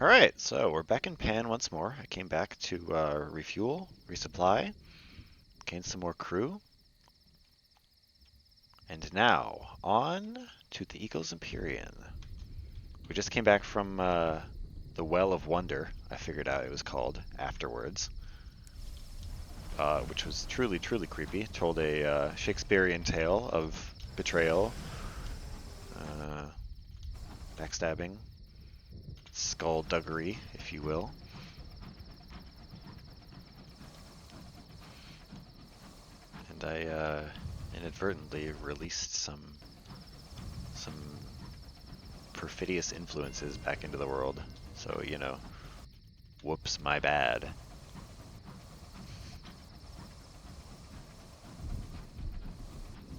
Alright, so we're back in Pan once more. I came back to refuel, resupply, gain some more crew, and now on to the Eagle's Empyrean. We just came back from the Well of Wonder, I figured out it was called afterwards, which was truly, truly creepy. Told a Shakespearean tale of betrayal, uh, backstabbing, skullduggery, if you will. And I inadvertently released some perfidious influences back into the world. So, you know, whoops, my bad.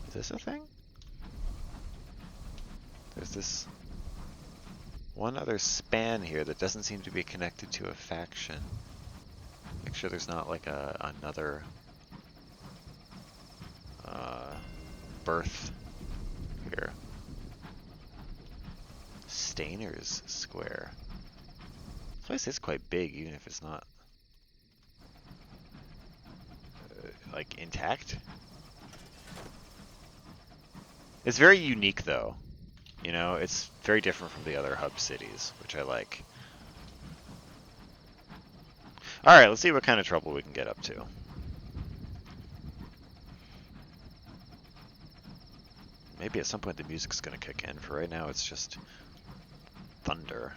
Is this a thing? There's this one other span here that doesn't seem to be connected to a faction. Make sure there's not like another birth here. Stainer's Square. This place is quite big, even if it's not like intact. It's very unique though. You know, it's very different from the other hub cities, which I like. Alright, let's see what kind of trouble we can get up to. Maybe at some point the music's gonna kick in. For right now, it's just thunder.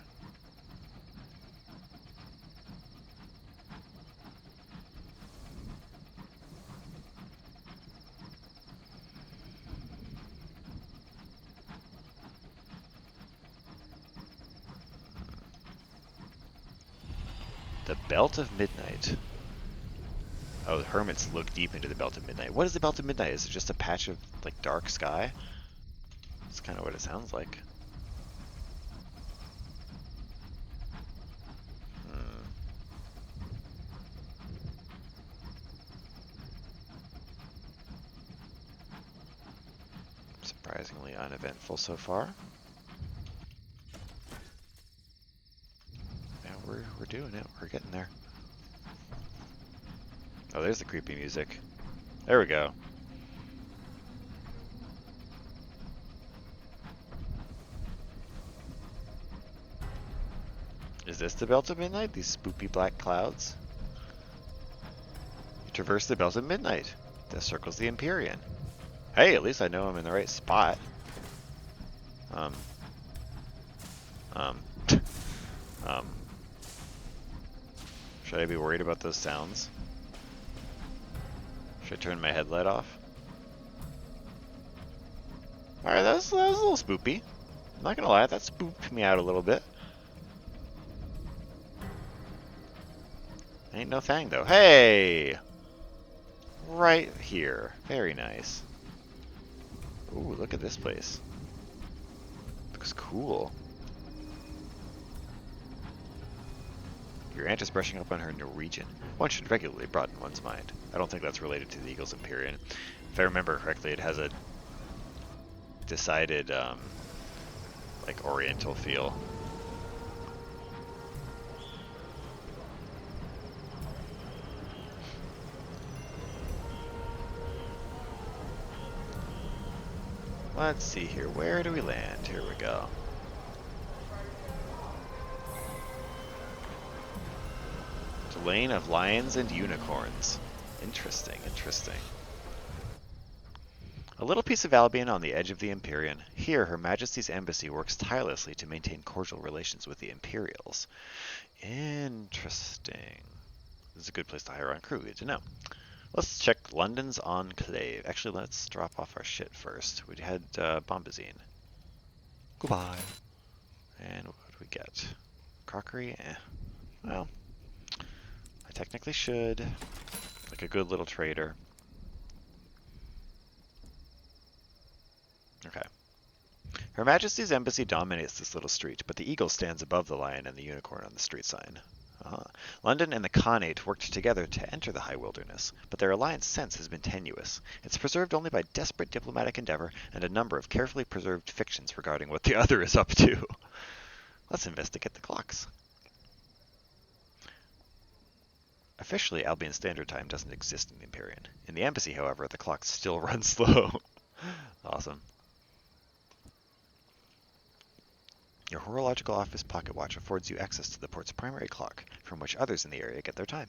The Belt of Midnight. Oh, the hermits look deep into the Belt of Midnight. What is the Belt of Midnight? Is it just a patch of like dark sky? That's kind of what it sounds like. Surprisingly uneventful so far. Yeah, we're doing it. We're getting there. Oh, there's the creepy music. There we go. Is this the Belt of Midnight? These spoopy black clouds? You traverse the Belt of Midnight. That circles the Empyrean. Hey, at least I know I'm in the right spot. Should I be worried about those sounds? Should I turn my headlight off? Alright, that was a little spoopy. I'm not gonna lie, that spooked me out a little bit. Ain't no thing though. Hey! Right here. Very nice. Ooh, look at this place. Looks cool. Your aunt is brushing up on her Norwegian. One should regularly broaden one's mind. I don't think that's related to the Eagle's Empyrean. If I remember correctly, it has a decided, like, oriental feel. Let's see here. Where do we land? Here we go. The Lane of Lions and Unicorns. Interesting, interesting. A little piece of Albion on the edge of the Empyrean. Here, Her Majesty's Embassy works tirelessly to maintain cordial relations with the Imperials. Interesting. This is a good place to hire on crew. Good to know. Let's check London's Enclave. Actually, let's drop off our shit first. We had Bombazine. Goodbye. And what do we get? Crockery? Eh. Well, I technically should. Like a good little trader. Okay. Her Majesty's Embassy dominates this little street, but the eagle stands above the lion and the unicorn on the street sign. London and the Khanate worked together to enter the high wilderness, but their alliance since has been tenuous. It's preserved only by desperate diplomatic endeavor and a number of carefully preserved fictions regarding what the other is up to. Let's investigate the clocks. Officially, Albion Standard Time doesn't exist in the Empyrean. In the Embassy, however, the clock still runs slow. Awesome. Your horological office pocket watch affords you access to the port's primary clock, from which others in the area get their time.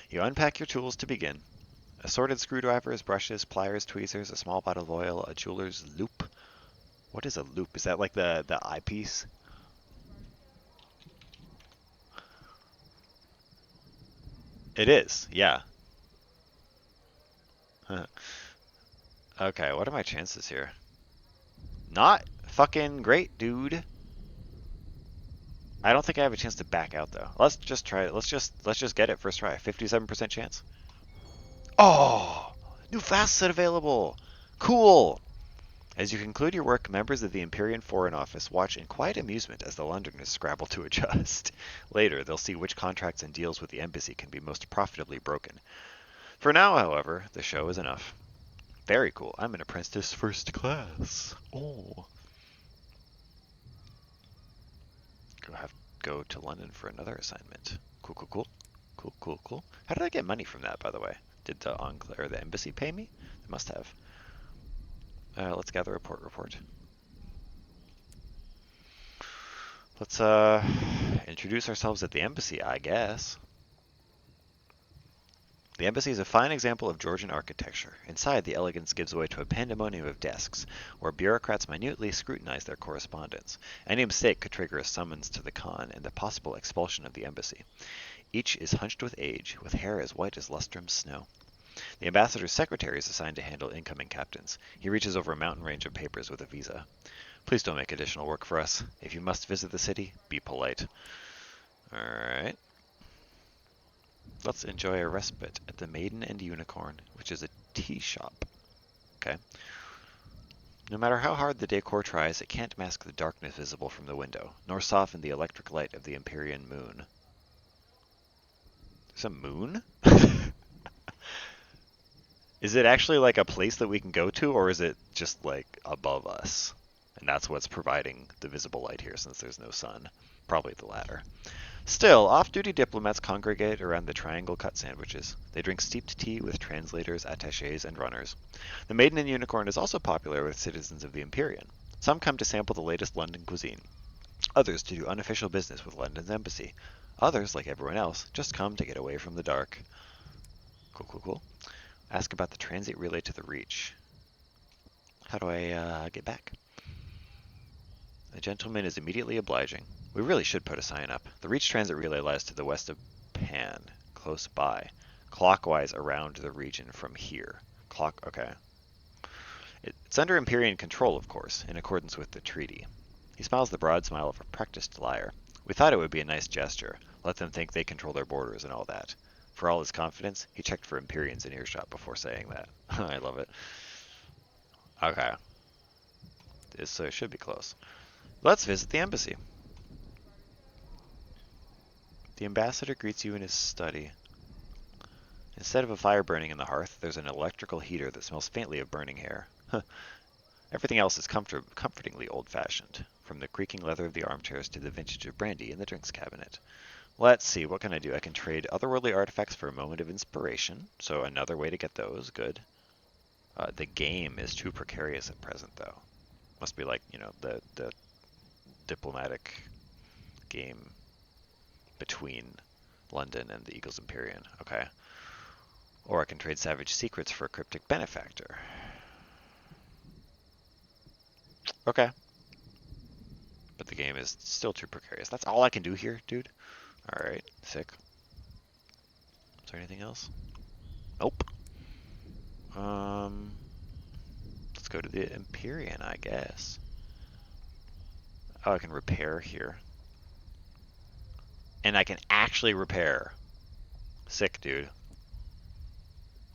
You unpack your tools to begin. Assorted screwdrivers, brushes, pliers, tweezers, a small bottle of oil, a jeweler's loop. What is a loop? Is that like the eyepiece? It is, yeah. Okay, what are my chances here? Not fucking great, dude. I don't think I have a chance to back out though. Let's just try it. Let's just get it first try. 57% chance. Oh, new fast set available. Cool. As you conclude your work, members of the Empyrean Foreign Office watch in quiet amusement as the Londoners scrabble to adjust. Later, they'll see which contracts and deals with the embassy can be most profitably broken. For now, however, the show is enough. Very cool. I'm an apprentice first class. Oh. Go to London for another assignment. Cool, cool, cool. Cool, cool, cool. How did I get money from that, by the way? Did the Enclave or the embassy pay me? They must have. Let's gather a port report. Let's introduce ourselves at the embassy, I guess. The embassy is a fine example of Georgian architecture. Inside, the elegance gives way to a pandemonium of desks, where bureaucrats minutely scrutinize their correspondence. Any mistake could trigger a summons to the Khan and the possible expulsion of the embassy. Each is hunched with age, with hair as white as lustrum's snow. The ambassador's secretary is assigned to handle incoming captains. He reaches over a mountain range of papers with a visa. Please don't make additional work for us. If you must visit the city, be polite. Alright. Let's enjoy a respite at the Maiden and Unicorn, which is a tea shop. Okay. No matter how hard the decor tries, it can't mask the darkness visible from the window, nor soften the electric light of the Empyrean moon. There's a moon? Is it actually like a place that we can go to, or is it just like above us? And that's what's providing the visible light here since there's no sun. Probably the latter. Still, off-duty diplomats congregate around the triangle-cut sandwiches. They drink steeped tea with translators, attachés, and runners. The Maiden and Unicorn is also popular with citizens of the Empyrean. Some come to sample the latest London cuisine. Others to do unofficial business with London's embassy. Others, like everyone else, just come to get away from the dark. Cool, cool, cool. Ask about the transit relay to the Reach. How do I get back? The gentleman is immediately obliging. We really should put a sign up. The Reach transit relay lies to the west of Pan, close by, clockwise around the region from here. Okay. It's under Empyrean control, of course, in accordance with the treaty. He smiles the broad smile of a practiced liar. We thought it would be a nice gesture. Let them think they control their borders and all that. For all his confidence, he checked for Empyreans in earshot before saying that. I love it. Okay. So it should be close. Let's visit the embassy. The ambassador greets you in his study. Instead of a fire burning in the hearth, there's an electrical heater that smells faintly of burning hair. Everything else is comfortingly old-fashioned, from the creaking leather of the armchairs to the vintage of brandy in the drinks cabinet. Let's see, what can I do? I can trade otherworldly artifacts for a moment of inspiration, so another way to get those, good. The game is too precarious at present, though. Must be like, you know, the diplomatic game between London and the Eagles Empyrean. Okay. Or I can trade savage secrets for a cryptic benefactor. Okay. But the game is still too precarious. That's all I can do here, dude. Alright, sick. Is there anything else? Nope. Let's go to the Empyrean, I guess. Oh, I can repair here. And I can actually repair. Sick, dude.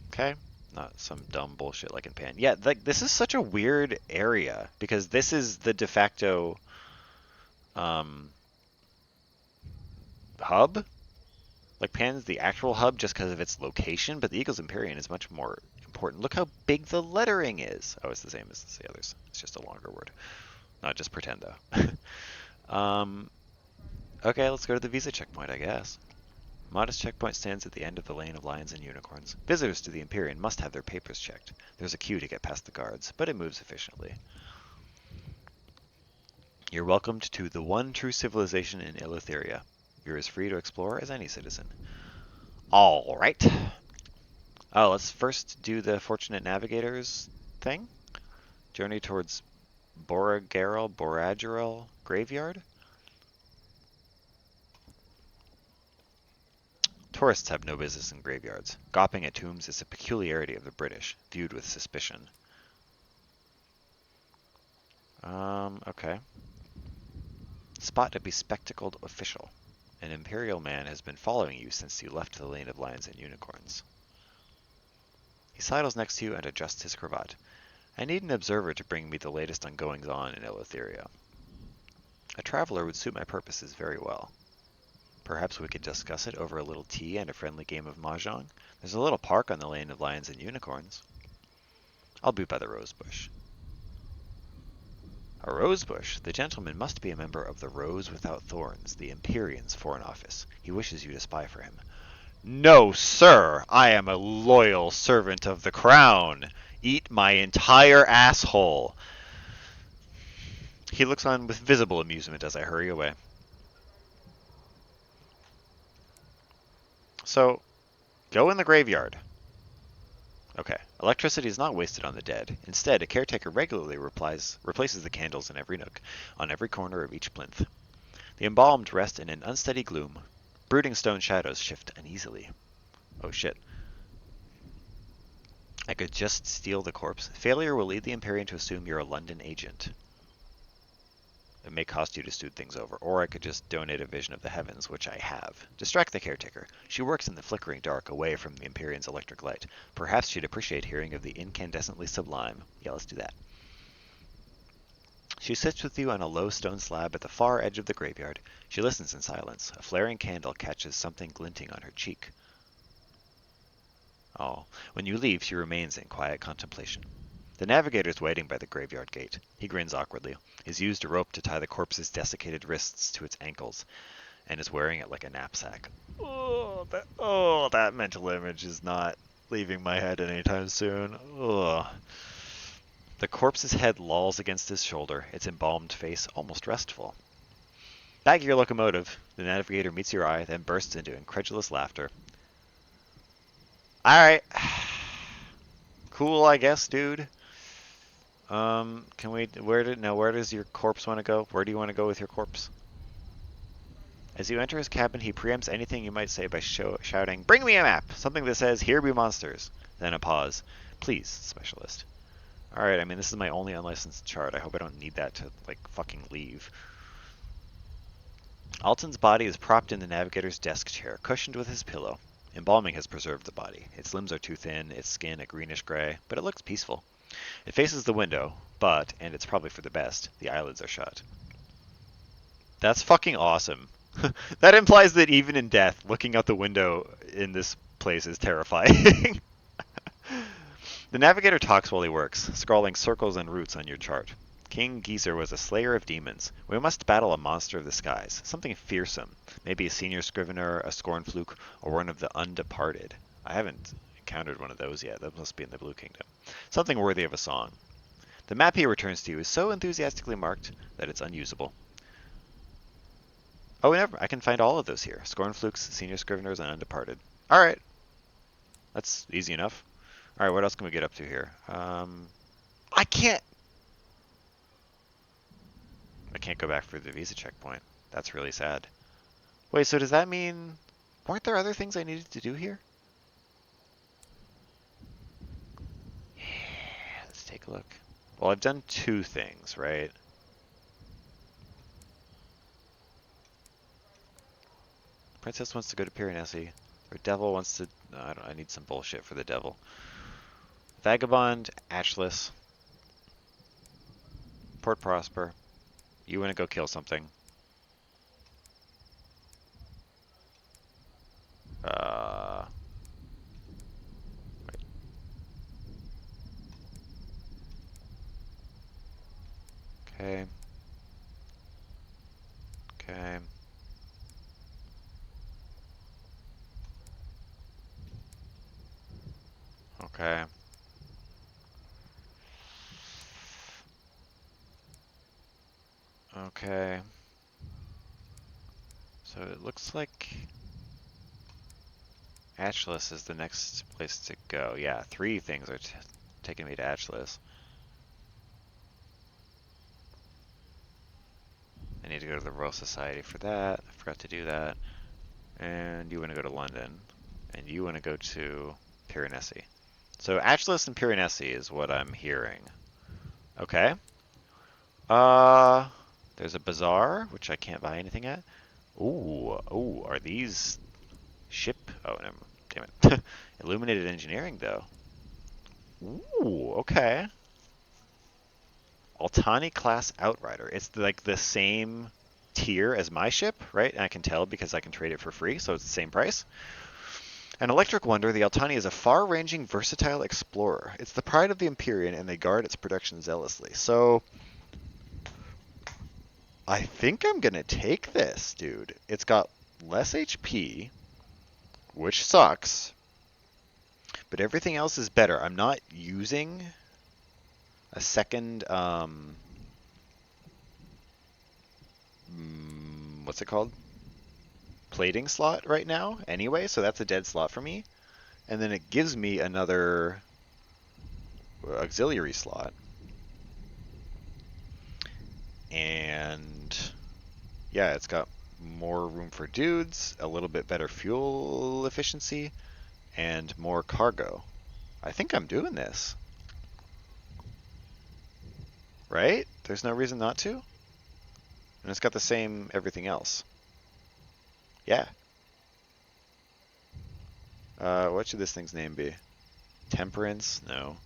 Okay. Not some dumb bullshit like in Pan. Yeah, like this is such a weird area because this is the de facto hub. Like Pan's the actual hub just because of its location, but the Eagles Empyrean is much more important. Look how big the lettering is. Oh, it's the same as the others. It's just a longer word. Not just pretend though. Okay, let's go to the visa checkpoint, I guess. Modest checkpoint stands at the end of the lane of lions and unicorns. Visitors to the Empyrean must have their papers checked. There's a queue to get past the guards, but it moves efficiently. You're welcomed to the one true civilization in Eleutheria. You're as free to explore as any citizen. All right. Oh, let's first do the Fortunate Navigators thing. Journey towards Boragerel Graveyard. Tourists have no business in graveyards. Gawping at tombs is a peculiarity of the British, viewed with suspicion. Okay. Spot a bespectacled official. An imperial man has been following you since you left the lane of lions and unicorns. He sidles next to you and adjusts his cravat. I need an observer to bring me the latest on goings-on in Eleutheria. A traveler would suit my purposes very well. Perhaps we could discuss it over a little tea and a friendly game of mahjong. There's a little park on the lane of lions and unicorns. I'll be by the rosebush. A rosebush? The gentleman must be a member of the Rose Without Thorns, the Empyrean's foreign office. He wishes you to spy for him. No, sir! I am a loyal servant of the crown! Eat my entire asshole! He looks on with visible amusement as I hurry away. So, go in the graveyard. Okay, electricity is not wasted on the dead. Instead, a caretaker regularly replaces the candles in every nook, on every corner of each plinth. The embalmed rest in an unsteady gloom. Brooding stone shadows shift uneasily. Oh shit. I could just steal the corpse. Failure will lead the Empyrean to assume you're a London agent. It may cost you to steward things over, or I could just donate a vision of the heavens, which I have. Distract the caretaker. She works in the flickering dark, away from the Empyrean's electric light. Perhaps she'd appreciate hearing of the incandescently sublime. Yeah, let's do that. She sits with you on a low stone slab at the far edge of the graveyard. She listens in silence. A flaring candle catches something glinting on her cheek. Oh, when you leave, she remains in quiet contemplation. The navigator's waiting by the graveyard gate. He grins awkwardly. He's used a rope to tie the corpse's desiccated wrists to its ankles, and is wearing it like a knapsack. That mental image is not leaving my head anytime soon. Ugh. The corpse's head lolls against his shoulder, its embalmed face almost restful. Back at your locomotive, the navigator meets your eye, then bursts into incredulous laughter. Alright. Cool, I guess, dude. Where does your corpse want to go? Where do you want to go with your corpse? As you enter his cabin, he preempts anything you might say by shouting, "Bring me a map!" Something that says, "Here be monsters." Then a pause. "Please, specialist." Alright, I mean, this is my only unlicensed chart. I hope I don't need that to, like, fucking leave. Alton's body is propped in the navigator's desk chair, cushioned with his pillow. Embalming has preserved the body. Its limbs are too thin, its skin a greenish gray, but it looks peaceful. It faces the window, but, and it's probably for the best, the eyelids are shut. That's fucking awesome. That implies that even in death, looking out the window in this place is terrifying. The navigator talks while he works, scrawling circles and routes on your chart. King Geezer was a slayer of demons. We must battle a monster of the skies, something fearsome. Maybe a senior scrivener, a scornfluke, or one of the undeparted. I haven't encountered one of those yet. That must be in the Blue Kingdom. Something worthy of a song. The map he returns to you is so enthusiastically marked that it's unusable. Oh, never. I can find all of those here. Scornflukes, senior scriveners, and undeparted. Alright. That's easy enough. Alright, what else can we get up to here? I can't go back for the visa checkpoint. That's really sad. Wait, so does that mean... weren't there other things I needed to do here? Yeah, let's take a look. Well, I've done two things, right? Princess wants to go to Piranesi. Or Devil wants to... No, I need some bullshit for the Devil. Vagabond, Ashless. Port Prosper. You want to go kill something. Wait. Okay. Okay. Okay. Okay. So it looks like Atlas is the next place to go. Yeah, 3 things are taking me to Atlas. I need to go to the Royal Society for that. I forgot to do that. And you want to go to London. And you want to go to Piranesi. So Atlas and Piranesi is what I'm hearing. Okay. There's a bazaar, which I can't buy anything at. Ooh, are these ship? Oh, no, damn it. Illuminated engineering, though. Ooh, okay. Altani class Outrider. It's like the same tier as my ship, right? And I can tell because I can trade it for free, so it's the same price. An electric wonder, the Altani is a far-ranging, versatile explorer. It's the pride of the Empyrean, and they guard its production zealously. So, I think I'm gonna take this, dude. It's got less HP, which sucks, but everything else is better. I'm not using a second, what's it called? Plating slot right now anyway, so that's a dead slot for me. And then it gives me another auxiliary slot. And yeah, it's got more room for dudes, a little bit better fuel efficiency, and more cargo. I think I'm doing this. Right? There's no reason not to. And it's got the same everything else. Yeah. What should this thing's name be? Temperance? No.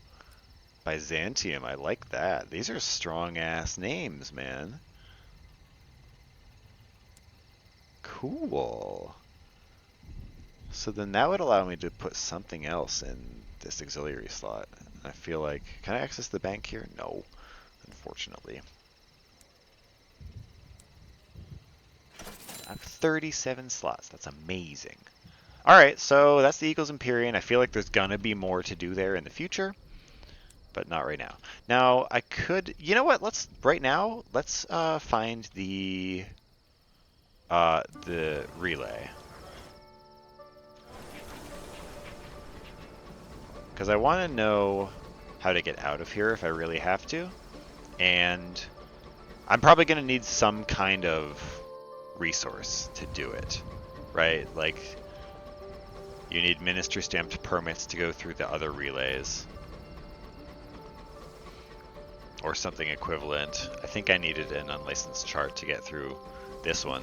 Byzantium, I like that. These are strong-ass names, man. Cool. So then that would allow me to put something else in this auxiliary slot. I feel like... Can I access the bank here? No, unfortunately. I have 37 slots. That's amazing. Alright, so that's the Eagles Empyrean. I feel like there's gonna be more to do there in the future, but not right now. Now, I could... You know what? Let's find the relay. Because I want to know how to get out of here if I really have to. And I'm probably going to need some kind of resource to do it, right? Like, you need ministry stamped permits to go through the other relays. Or something equivalent. I think I needed an unlicensed chart to get through this one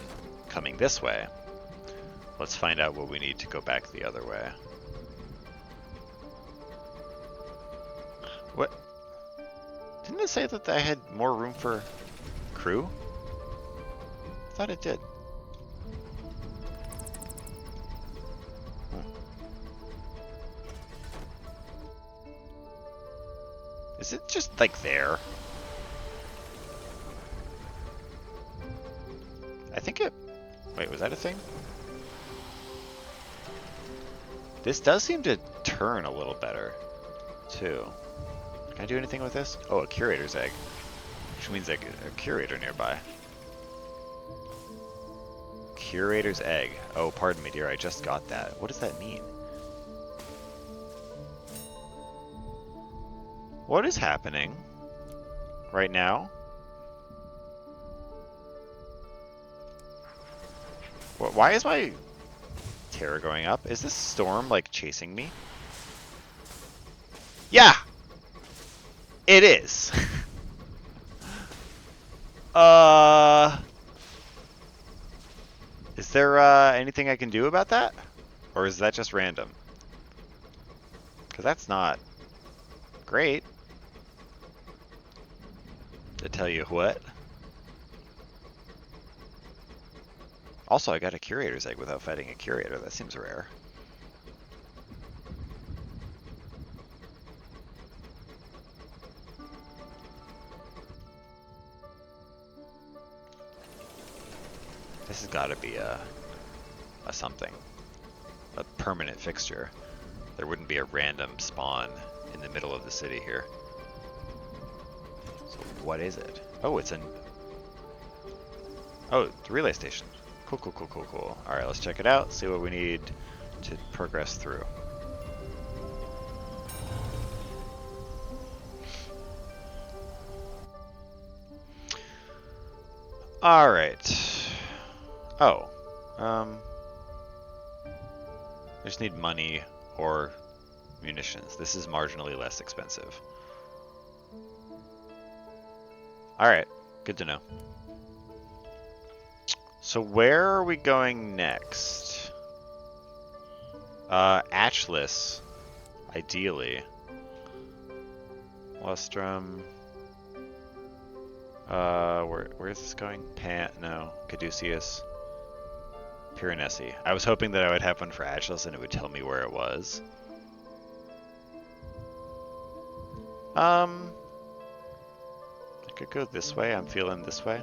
coming this way. Let's find out what we need to go back the other way. What? Didn't it say that I had more room for crew? I thought it did. Is it just like there? I think it... Wait, was that a thing? This does seem to turn a little better, too. Can I do anything with this? Oh, a curator's egg. Which means like a curator nearby. Curator's egg. Oh, pardon me, dear. I just got that. What does that mean? What is happening right now? Why is my terror going up? Is this storm like chasing me? Yeah! It is. Is there anything I can do about that? Or is that just random? Because that's not great. To tell you what. Also, I got a curator's egg without fighting a curator. That seems rare. This has got to be a something. A permanent fixture. there wouldn't be a random spawn in the middle of the city here. So what is it? Oh, it's oh, the relay station. Cool, cool, cool, cool, cool. All right, let's check it out, see what we need to progress through. All right. Oh, I just need money or munitions. This is marginally less expensive. All right, good to know. So where are we going next? Atchless, ideally. Lustrum. Where's this going? No. Caduceus. Piranesi. I was hoping that I would have one for Atchless and it would tell me where it was. I could go this way. I'm feeling this way.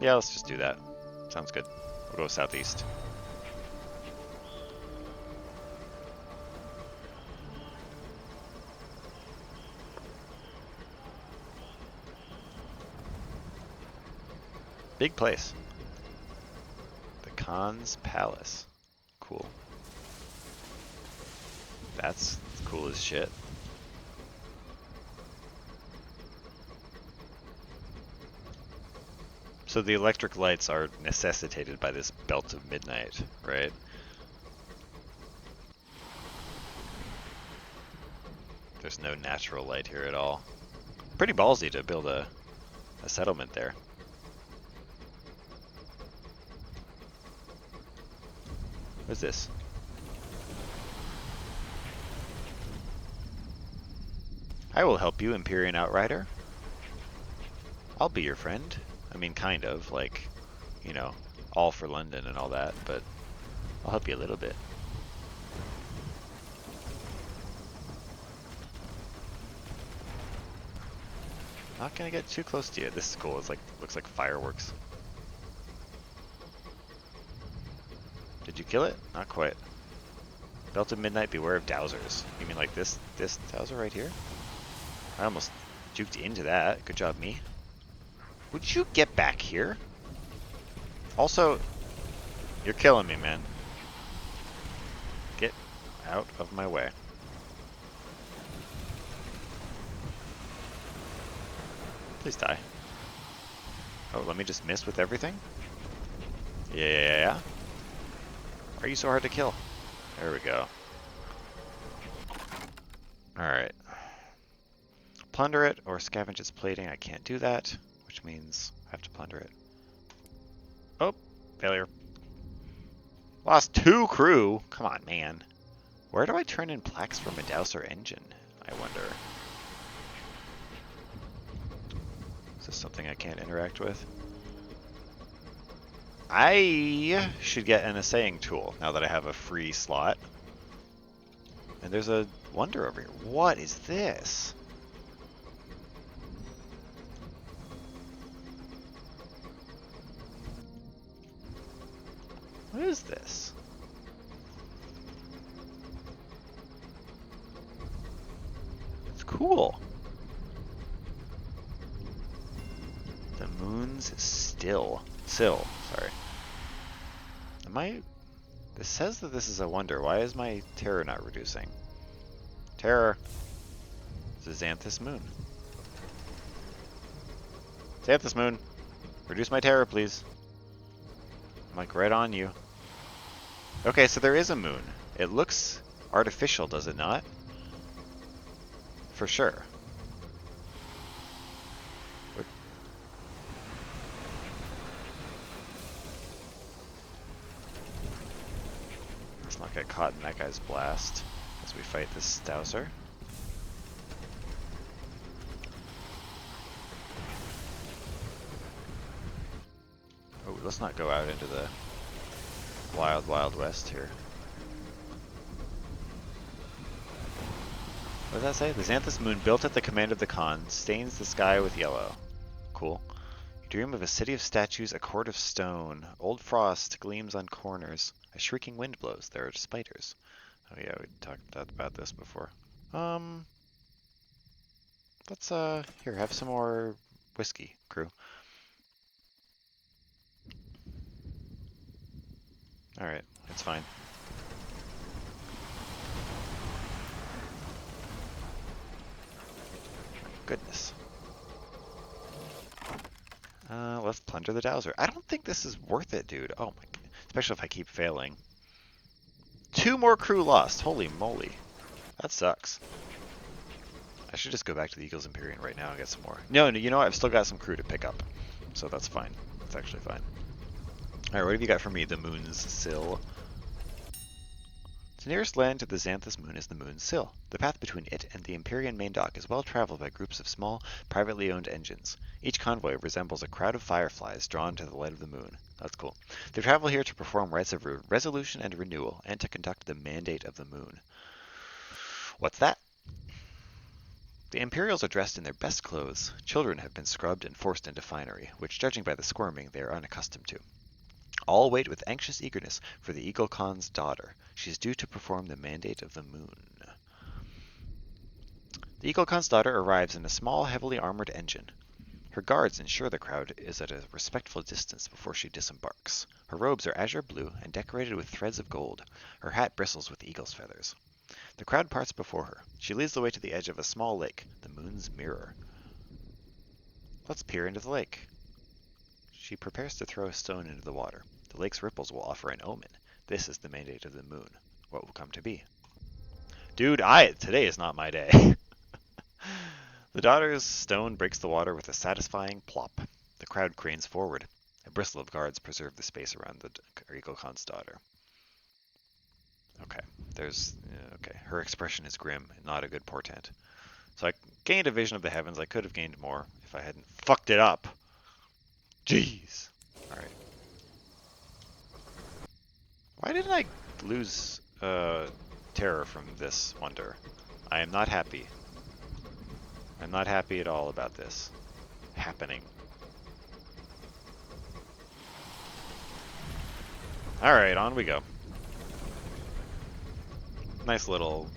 Yeah, let's just do that. Sounds good. We'll go southeast. Big place. The Khan's Palace. Cool. That's cool as shit. So the electric lights are necessitated by this belt of midnight, right? There's no natural light here at all. Pretty ballsy to build a settlement there. What's this? I will help you, Empyrean Outrider. I'll be your friend. I mean, kind of, like, you know, all for London and all that, but I'll help you a little bit. Not gonna get too close to you. This is cool. It's like, looks like fireworks. Did you kill it? Not quite. Belt of Midnight, beware of dowsers. You mean like this dowser right here? I almost juked into that. Good job, me. Would you get back here? Also, you're killing me, man. Get out of my way. Please die. Oh, let me just miss with everything? Yeah. Why are you so hard to kill? There we go. Alright. Plunder it or scavenge its plating. I can't do that, which means I have to plunder it. Oh, failure. Lost 2 crew. Come on, man. Where do I turn in plaques from a Dowser engine, I wonder? Is this something I can't interact with? I should get an assaying tool now that I have a free slot. And there's a wonder over here. What is this? What is this? It's cool. The moon's still. Sorry. This says that this is a wonder. Why is my terror not reducing? Terror. It's a Xanthus moon. Xanthus moon. Reduce my terror, please. I'm like right on you. Okay, so there is a moon. It looks artificial, does it not? For sure. Let's not get caught in that guy's blast as we fight this Dowser. Oh, let's not go out into the wild, wild west here. What does that say? The Xanthus moon, built at the command of the Khan, stains the sky with yellow. Cool. You Dream of a city of statues, a court of stone. Old frost gleams on corners. A shrieking wind blows. There are spiders. Oh yeah, we talked about this before. Let's here, have some more whiskey, crew. Alright, it's fine. Goodness. Let's plunder the dowser. I don't think this is worth it, dude. Oh my, especially if I keep failing. 2 more crew lost. Holy moly. That sucks. I should just go back to the Eagles Empyrean right now and get some more. No, you know what? I've still got some crew to pick up. So that's fine. That's actually fine. Alright, what have you got for me, the Moon's Sill? The nearest land to the Xanthus Moon is the Moon's Sill. The path between it and the Empyrean main dock is well traveled by groups of small, privately owned engines. Each convoy resembles a crowd of fireflies drawn to the light of the moon. That's cool. They travel here to perform rites of resolution and renewal, and to conduct the mandate of the moon. What's that? The Imperials are dressed in their best clothes. Children have been scrubbed and forced into finery, which, judging by the squirming, they are unaccustomed to. All wait with anxious eagerness for the Eagle Khan's daughter. She is due to perform the mandate of the moon. The Eagle Khan's daughter arrives in a small, heavily armored engine. Her guards ensure the crowd is at a respectful distance before she disembarks. Her robes are azure blue and decorated with threads of gold. Her hat bristles with eagle's feathers. The crowd parts before her. She leads the way to the edge of a small lake, the moon's mirror. Let's peer into the lake. She prepares to throw a stone into the water. The lake's ripples will offer an omen. This is the mandate of the moon. What will come to be? Dude, today is not my day. The daughter's stone breaks the water with a satisfying plop. The crowd cranes forward. A bristle of guards preserve the space around the Eagle Khan's daughter. Okay, okay. Her expression is grim, not a good portent. So I gained a vision of the heavens. I could have gained more if I hadn't fucked it up. Jeez. Alright. Why didn't I lose terror from this wonder? I am not happy. I'm not happy at all about this happening. Alright, on we go. Nice little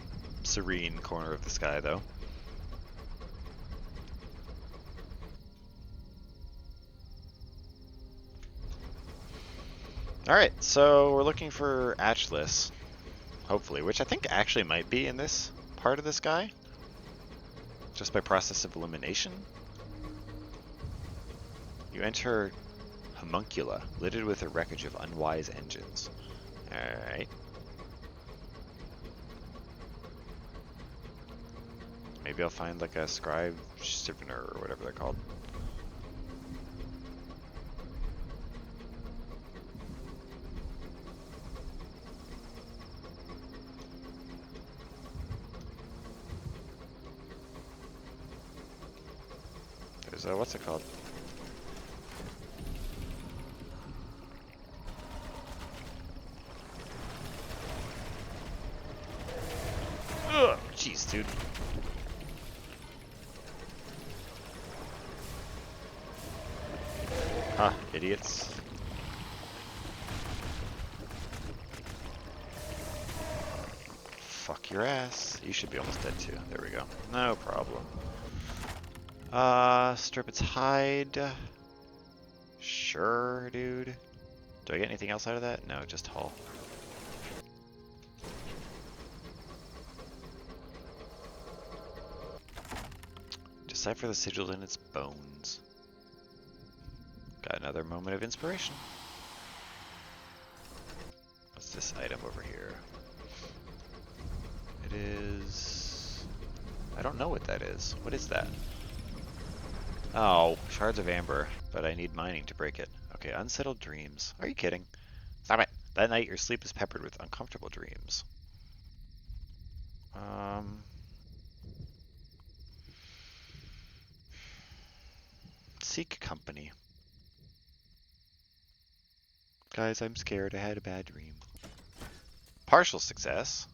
serene corner of the sky, though. Alright, so we're looking for Atlas, hopefully, which I think actually might be in this part of the sky, just by process of elimination. You enter Homuncula, littered with a wreckage of unwise engines. Alright. Maybe I'll find like a scribe scrivener or whatever they're called. There's what's it called? Ugh, jeez, dude. Huh, idiots. Fuck your ass. You should be almost dead too. There we go. No problem. Strip its hide. Sure, dude. Do I get anything else out of that? No, just hull. Decipher the sigil in its bones. Got another moment of inspiration. What's this item over here? It is... I don't know what that is. What is that? Oh, shards of amber, but I need mining to break it. Okay, unsettled dreams. Are you kidding? Stop it! That night your sleep is peppered with uncomfortable dreams. Seek company. Guys, I'm scared. I had a bad dream. Partial success.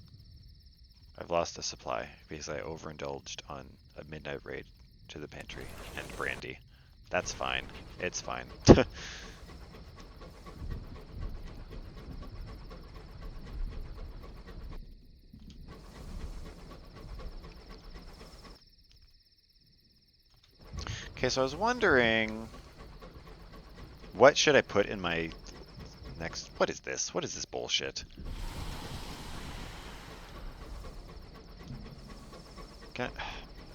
I've lost a supply because I overindulged on a midnight raid to the pantry and brandy. That's fine. It's fine. Okay, so I was wondering, what should I put in my next... What is this? What is this bullshit? Can...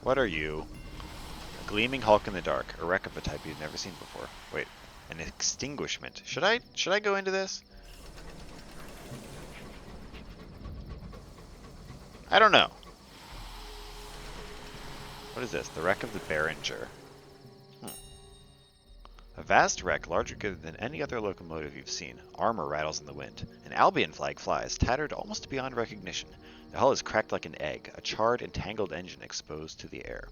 What are you? A gleaming hulk in the dark, a wreck of a type you've never seen before. Wait, an extinguishment. Should I go into this? I don't know. What is this? The wreck of the Behringer. A vast wreck larger than any other locomotive you've seen. Armor rattles in the wind. An Albion flag flies, tattered almost beyond recognition. The hull is cracked like an egg, a charred and tangled engine exposed to the air.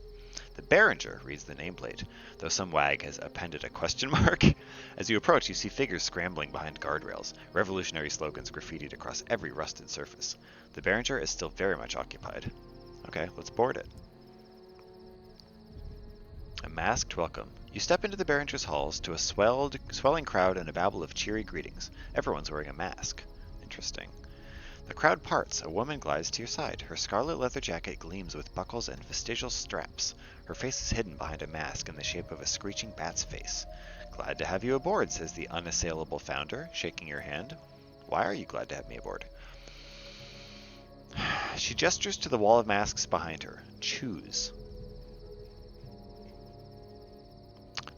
The Behringer reads the nameplate, though some wag has appended a question mark. As you approach, you see figures scrambling behind guardrails, revolutionary slogans graffitied across every rusted surface. The Behringer is still very much occupied. Okay, let's board it. A masked welcome. You step into the Behringer's halls to a swelling crowd and a babble of cheery greetings. Everyone's wearing a mask. Interesting. The crowd parts. A woman glides to your side. Her scarlet leather jacket gleams with buckles and vestigial straps. Her face is hidden behind a mask in the shape of a screeching bat's face. Glad to have you aboard, says the unassailable founder, shaking your hand. Why are you glad to have me aboard? She gestures to the wall of masks behind her. Choose.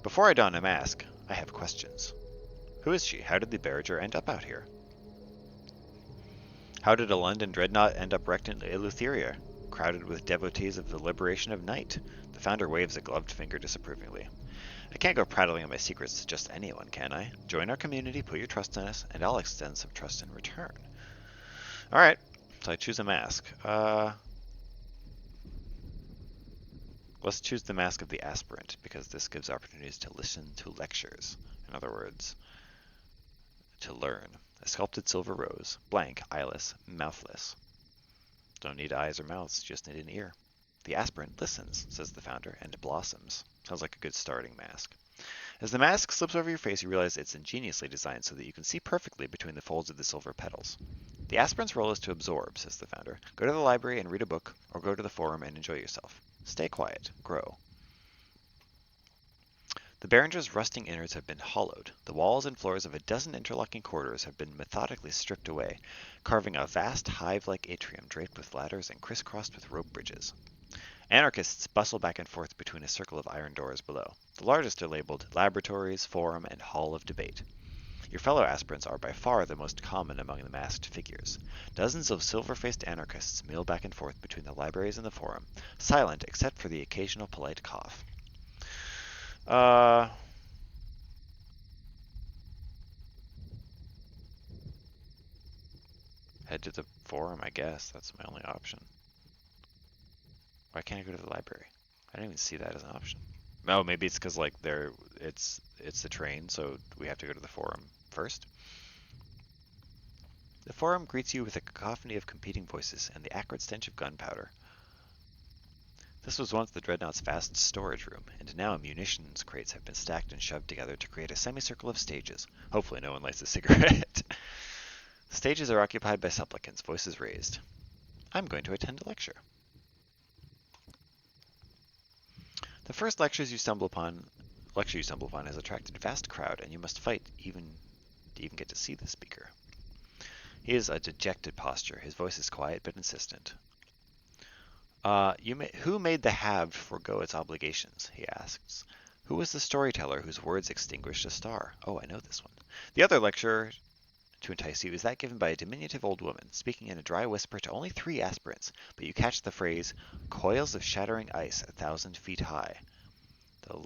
Before I don a mask, I have questions. Who is she? How did the Behringer end up out here? How did a London dreadnought end up wrecked in Eleutheria, crowded with devotees of the liberation of night? The founder waves a gloved finger disapprovingly. I can't go prattling on my secrets to just anyone, can I? Join our community, put your trust in us, and I'll extend some trust in return. Alright, so I choose a mask. Let's choose the mask of the aspirant, because this gives opportunities to listen to lectures. In other words, to learn. A sculpted silver rose, blank, eyeless, mouthless. Don't need eyes or mouths, just need an ear. The aspirant listens, says the founder, and blossoms. Sounds like a good starting mask. As the mask slips over your face, you realize it's ingeniously designed so that you can see perfectly between the folds of the silver petals. The aspirant's role is to absorb, says the founder. Go to the library and read a book, or go to the forum and enjoy yourself. Stay quiet. Grow. The Behringer's rusting innards have been hollowed. The walls and floors of a dozen interlocking corridors have been methodically stripped away, carving a vast hive-like atrium draped with ladders and crisscrossed with rope bridges. Anarchists bustle back and forth between a circle of iron doors below. The largest are labeled Laboratories, Forum, and Hall of Debate. Your fellow aspirants are by far the most common among the masked figures. Dozens of silver-faced anarchists meal back and forth between the libraries and the forum, silent except for the occasional polite cough. Head to the forum, I guess. That's my only option. Why can't I go to the library? I didn't even see that as an option. Oh, maybe it's because like it's the train, so we have to go to the forum first. The forum greets you with a cacophony of competing voices and the acrid stench of gunpowder. This was once the Dreadnought's vast storage room, and now munitions crates have been stacked and shoved together to create a semicircle of stages. Hopefully no one lights a cigarette. The stages are occupied by supplicants, voices raised. I'm going to attend a lecture. The first lecture you stumble upon has attracted a vast crowd, and you must fight to even get to see the speaker. He has a dejected posture. His voice is quiet but insistent. Who made the halved forego its obligations? He asks. Who was the storyteller whose words extinguished a star? Oh, I know this one. The other lecture to entice you is that given by a diminutive old woman, speaking in a dry whisper to only 3 aspirants, but you catch the phrase, coils of shattering ice 1,000 feet high.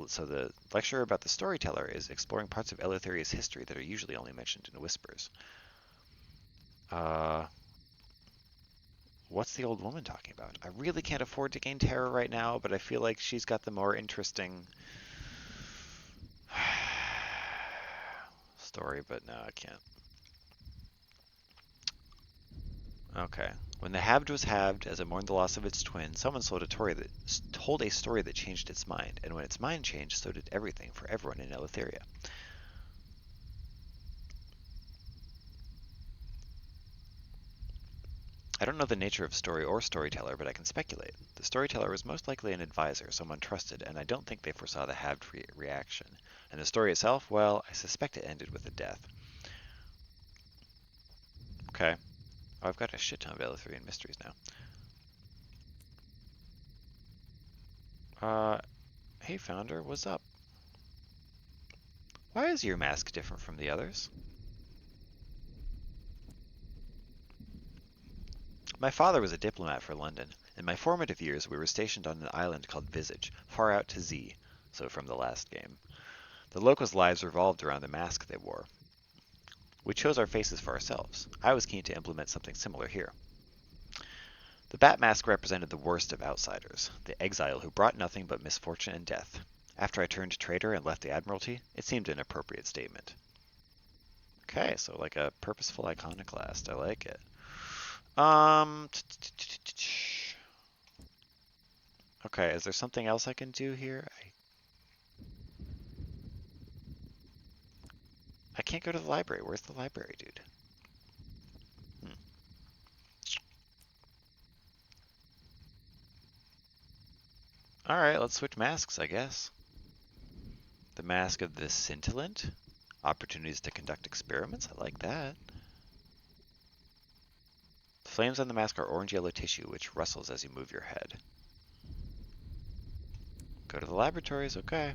So the lecture about the storyteller is exploring parts of Eleutheria's history that are usually only mentioned in whispers. What's the old woman talking about? I really can't afford to gain terror right now, but I feel like she's got the more interesting story, but no, I can't. Okay. When the halved was halved, as it mourned the loss of its twin, someone told a story that changed its mind, and when its mind changed, so did everything for everyone in Eleutheria. I don't know the nature of story or storyteller, but I can speculate. The storyteller was most likely an advisor, someone trusted, and I don't think they foresaw the halved reaction. And the story itself, well, I suspect it ended with a death. Okay. Oh, I've got a shit ton of Eleutherian mysteries now. Hey founder, what's up? Why is your mask different from the others? My father was a diplomat for London. In my formative years, we were stationed on an island called Visage, far out to Z, so from the last game. The locals' lives revolved around the mask they wore. We chose our faces for ourselves. I was keen to implement something similar here. The bat mask represented the worst of outsiders, the exile who brought nothing but misfortune and death. After I turned traitor and left the Admiralty, it seemed an appropriate statement. Okay, so like a purposeful iconoclast. I like it. Okay, is there something else I can do here? I can't go to the library. Where's the library, dude? Alright, let's switch masks, I guess. The mask of the scintillant? Opportunities to conduct experiments? I like that. The flames on the mask are orange-yellow tissue, which rustles as you move your head. Go to the laboratories, okay.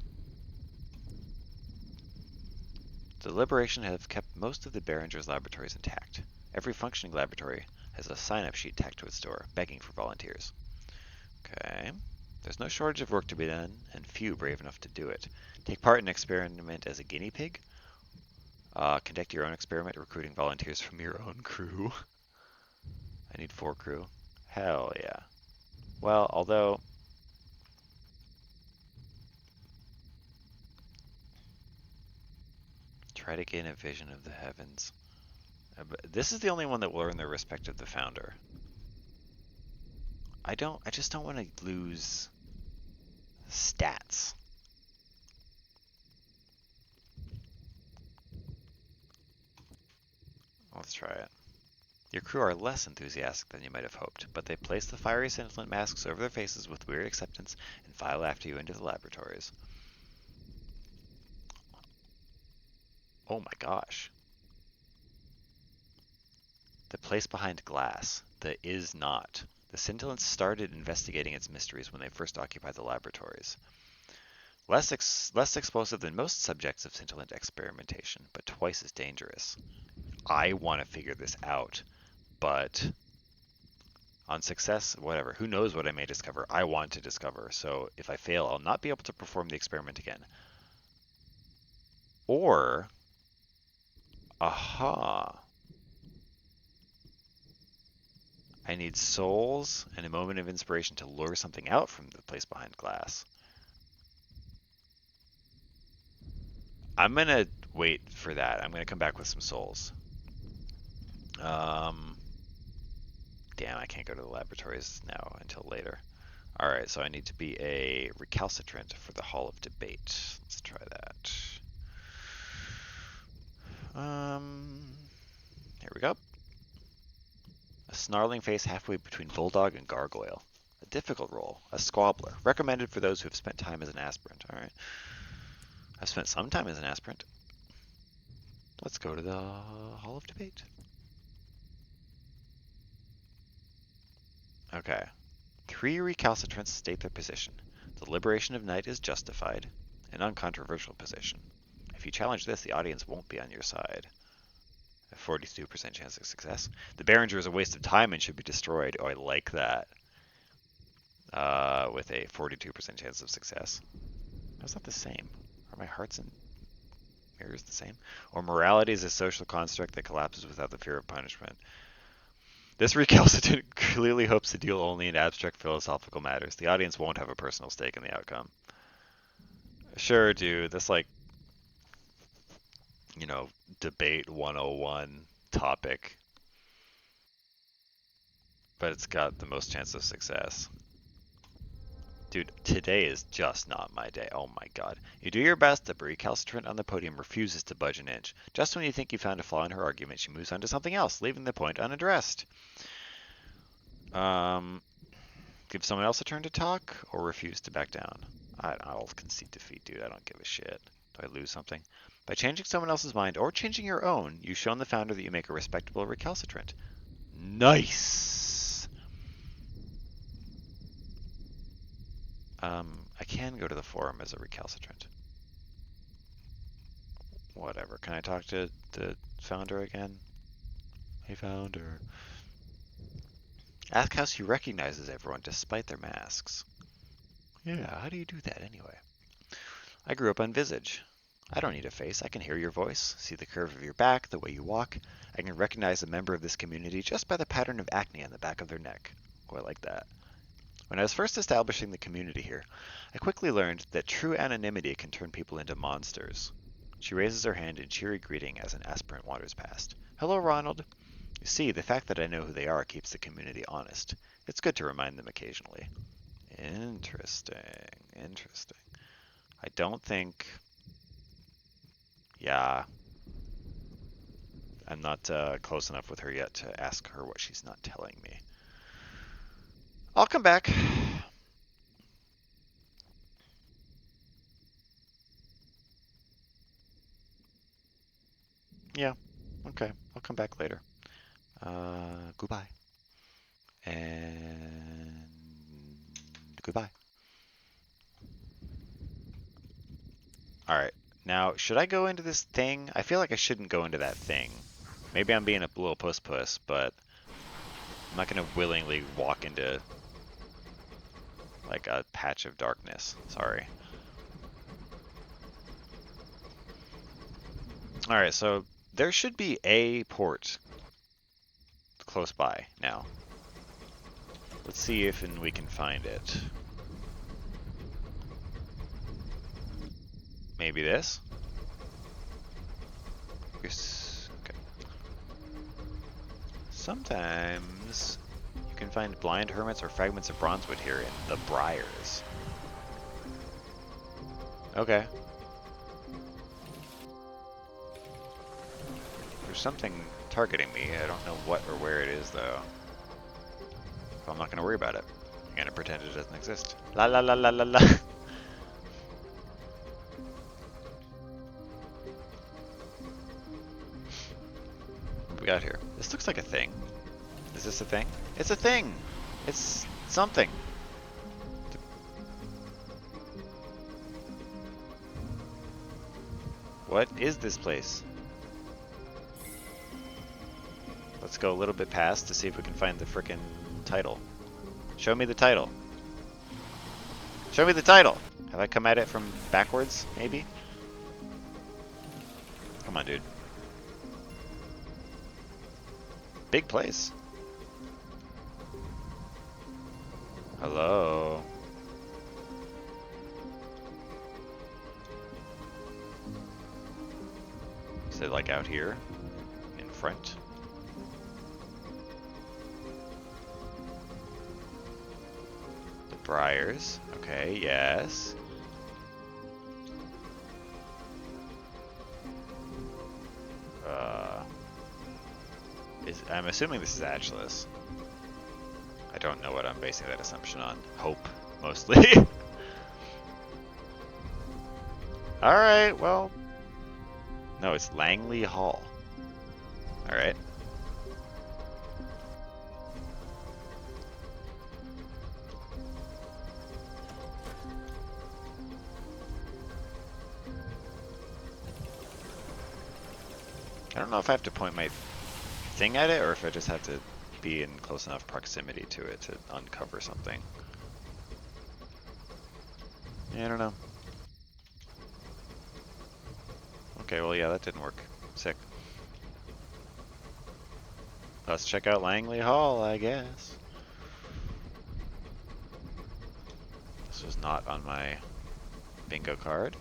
The Liberation have kept most of the Behringer's laboratories intact. Every functioning laboratory has a sign-up sheet tacked to its door, begging for volunteers. Okay. There's no shortage of work to be done, and few brave enough to do it. Take part in an experiment as a guinea pig. Conduct your own experiment, recruiting volunteers from your own crew. I need 4 crew. Hell yeah. Well, although... Try to gain a vision of the heavens. This is the only one that will earn the respect of the founder. I just don't want to lose stats. Let's try it. Your crew are less enthusiastic than you might have hoped, but they place the fiery scintillant masks over their faces with weird acceptance and file after you into the laboratories. Oh my gosh. The place behind glass. The is not. The scintillants started investigating its mysteries when they first occupied the laboratories. Less explosive than most subjects of scintillant experimentation, but twice as dangerous. I want to figure this out, but on success, whatever. Who knows what I may discover? I want to discover, so if I fail, I'll not be able to perform the experiment again. Or, aha, I need souls and a moment of inspiration to lure something out from the place behind glass. I'm going to wait for that. I'm going to come back with some souls. Damn, I can't go to the laboratories now until later. Alright, so I need to be a recalcitrant for the Hall of Debate. Let's try that. Here we go. A snarling face halfway between bulldog and gargoyle. A difficult role. A squabbler. Recommended for those who have spent time as an aspirant. Alright. I've spent some time as an aspirant. Let's go to the Hall of Debate. Okay. 3 recalcitrants state their position. The liberation of night is justified. An uncontroversial position. If you challenge this, the audience won't be on your side. A 42% chance of success. The Behringer is a waste of time and should be destroyed. Oh, I like that. With a 42% chance of success. How's that the same? Are my hearts and mirrors the same? Or morality is a social construct that collapses without the fear of punishment. This recalcitrant clearly hopes to deal only in abstract philosophical matters. The audience won't have a personal stake in the outcome. Sure, dude. That's like, you know, debate 101 topic. but it's got the most chance of success. Dude, today is just not my day. Oh my god. You do your best, the recalcitrant on the podium refuses to budge an inch. Just when you think you found a flaw in her argument, she moves on to something else, leaving the point unaddressed. Give someone else a turn to talk, or refuse to back down. I'll concede defeat, dude. I don't give a shit. Do I lose something? By changing someone else's mind, or changing your own, you've shown the founder that you make a respectable recalcitrant. Nice! I can go to the forum as a recalcitrant. Whatever. Can I talk to the founder again? Hey, founder. Ask how she recognizes everyone despite their masks. Yeah, how do you do that anyway? I grew up on Visage. I don't need a face. I can hear your voice, see the curve of your back, the way you walk. I can recognize a member of this community just by the pattern of acne on the back of their neck. Oh, I like that. When I was first establishing the community here, I quickly learned that true anonymity can turn people into monsters. She raises her hand in cheery greeting as an aspirant wanders past. Hello, Ronald. You see, the fact that I know who they are keeps the community honest. It's good to remind them occasionally. Interesting. Interesting. I don't think... Yeah. I'm not close enough with her yet to ask her what she's not telling me. I'll come back. Yeah, okay. I'll come back later. Goodbye. And goodbye. Alright. Now, should I go into this thing? I feel like I shouldn't go into that thing. Maybe I'm being a little puss-puss, but I'm not going to willingly walk into like a patch of darkness. Sorry. Alright, so there should be a port close by now. Let's see if we can find it. Maybe this? Okay. Sometimes you can find blind hermits or fragments of bronzewood here in the briars. Okay. There's something targeting me. I don't know what or where it is, though. But I'm not going to worry about it. I'm going to pretend it doesn't exist. La la la la la la. What we got here? This looks like a thing. Is this a thing? It's a thing! It's something. What is this place? Let's go a little bit past to see if we can find the frickin' title. Show me the title. Show me the title! Have I come at it from backwards, maybe? Come on, dude. Big place. Hello? Is it like out here? In front? The briars. Okay, yes. I'm assuming this is Ageless. I don't know what I'm basing that assumption on. Hope, mostly. Alright, well... No, it's Langley Hall. Alright. I don't know if I have to point my thing at it, or if I just have to be in close enough proximity to it to uncover something. Yeah, I don't know. Okay, well, yeah, that didn't work. Sick. Let's check out Langley Hall, I guess. This was not on my bingo card.